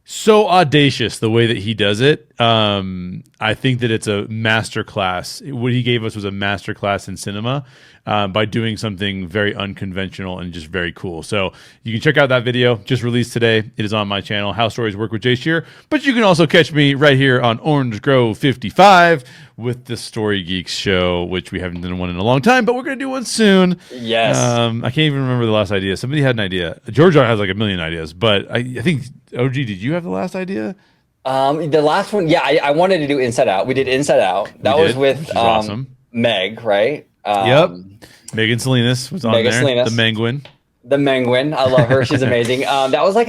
so audacious the way that he does it. I think that it's a masterclass. What he gave us was a masterclass in cinema by doing something very unconventional and just very cool. So you can check out that video, just released today. It is on my channel, How Stories Work with Jay Shear. But you can also catch me right here on Orange Grove 55 with the Story Geeks show, which we haven't done one in a long time, but we're going to do one soon. Yes. I can't even remember the last idea. Somebody had an idea. George has like a million ideas, but I think, OG, did you have the last idea? The last one, yeah, I wanted to do Inside Out. We did Inside Out. That was with awesome. Meg, right? Yep. Megan Salinas was on Megan there. Salinas. The Menguin. The Menguin. I love her. She's amazing. That was like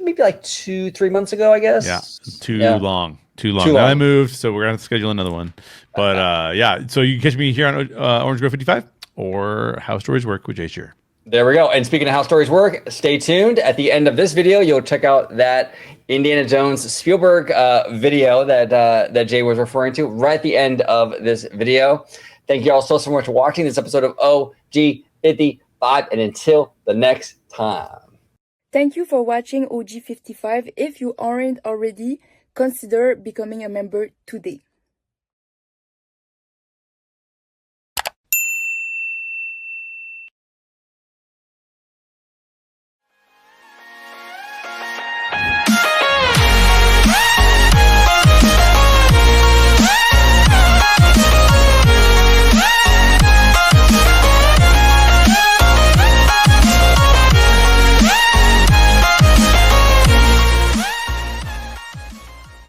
maybe like 2-3 months ago, I guess. Yeah. Too long. Now I moved, so we're gonna have to schedule another one. But yeah, so you can catch me here on Orange Grove 55 or How Stories Work with Jay Shear. There we go. And speaking of How Stories Work, stay tuned. At the end of this video, you'll check out that Indiana Jones Spielberg video that Jay was referring to right at the end of this video. Thank you all so much for watching this episode of OG 55, and until the next time. Thank you for watching OG 55. If you aren't already, consider becoming a member today.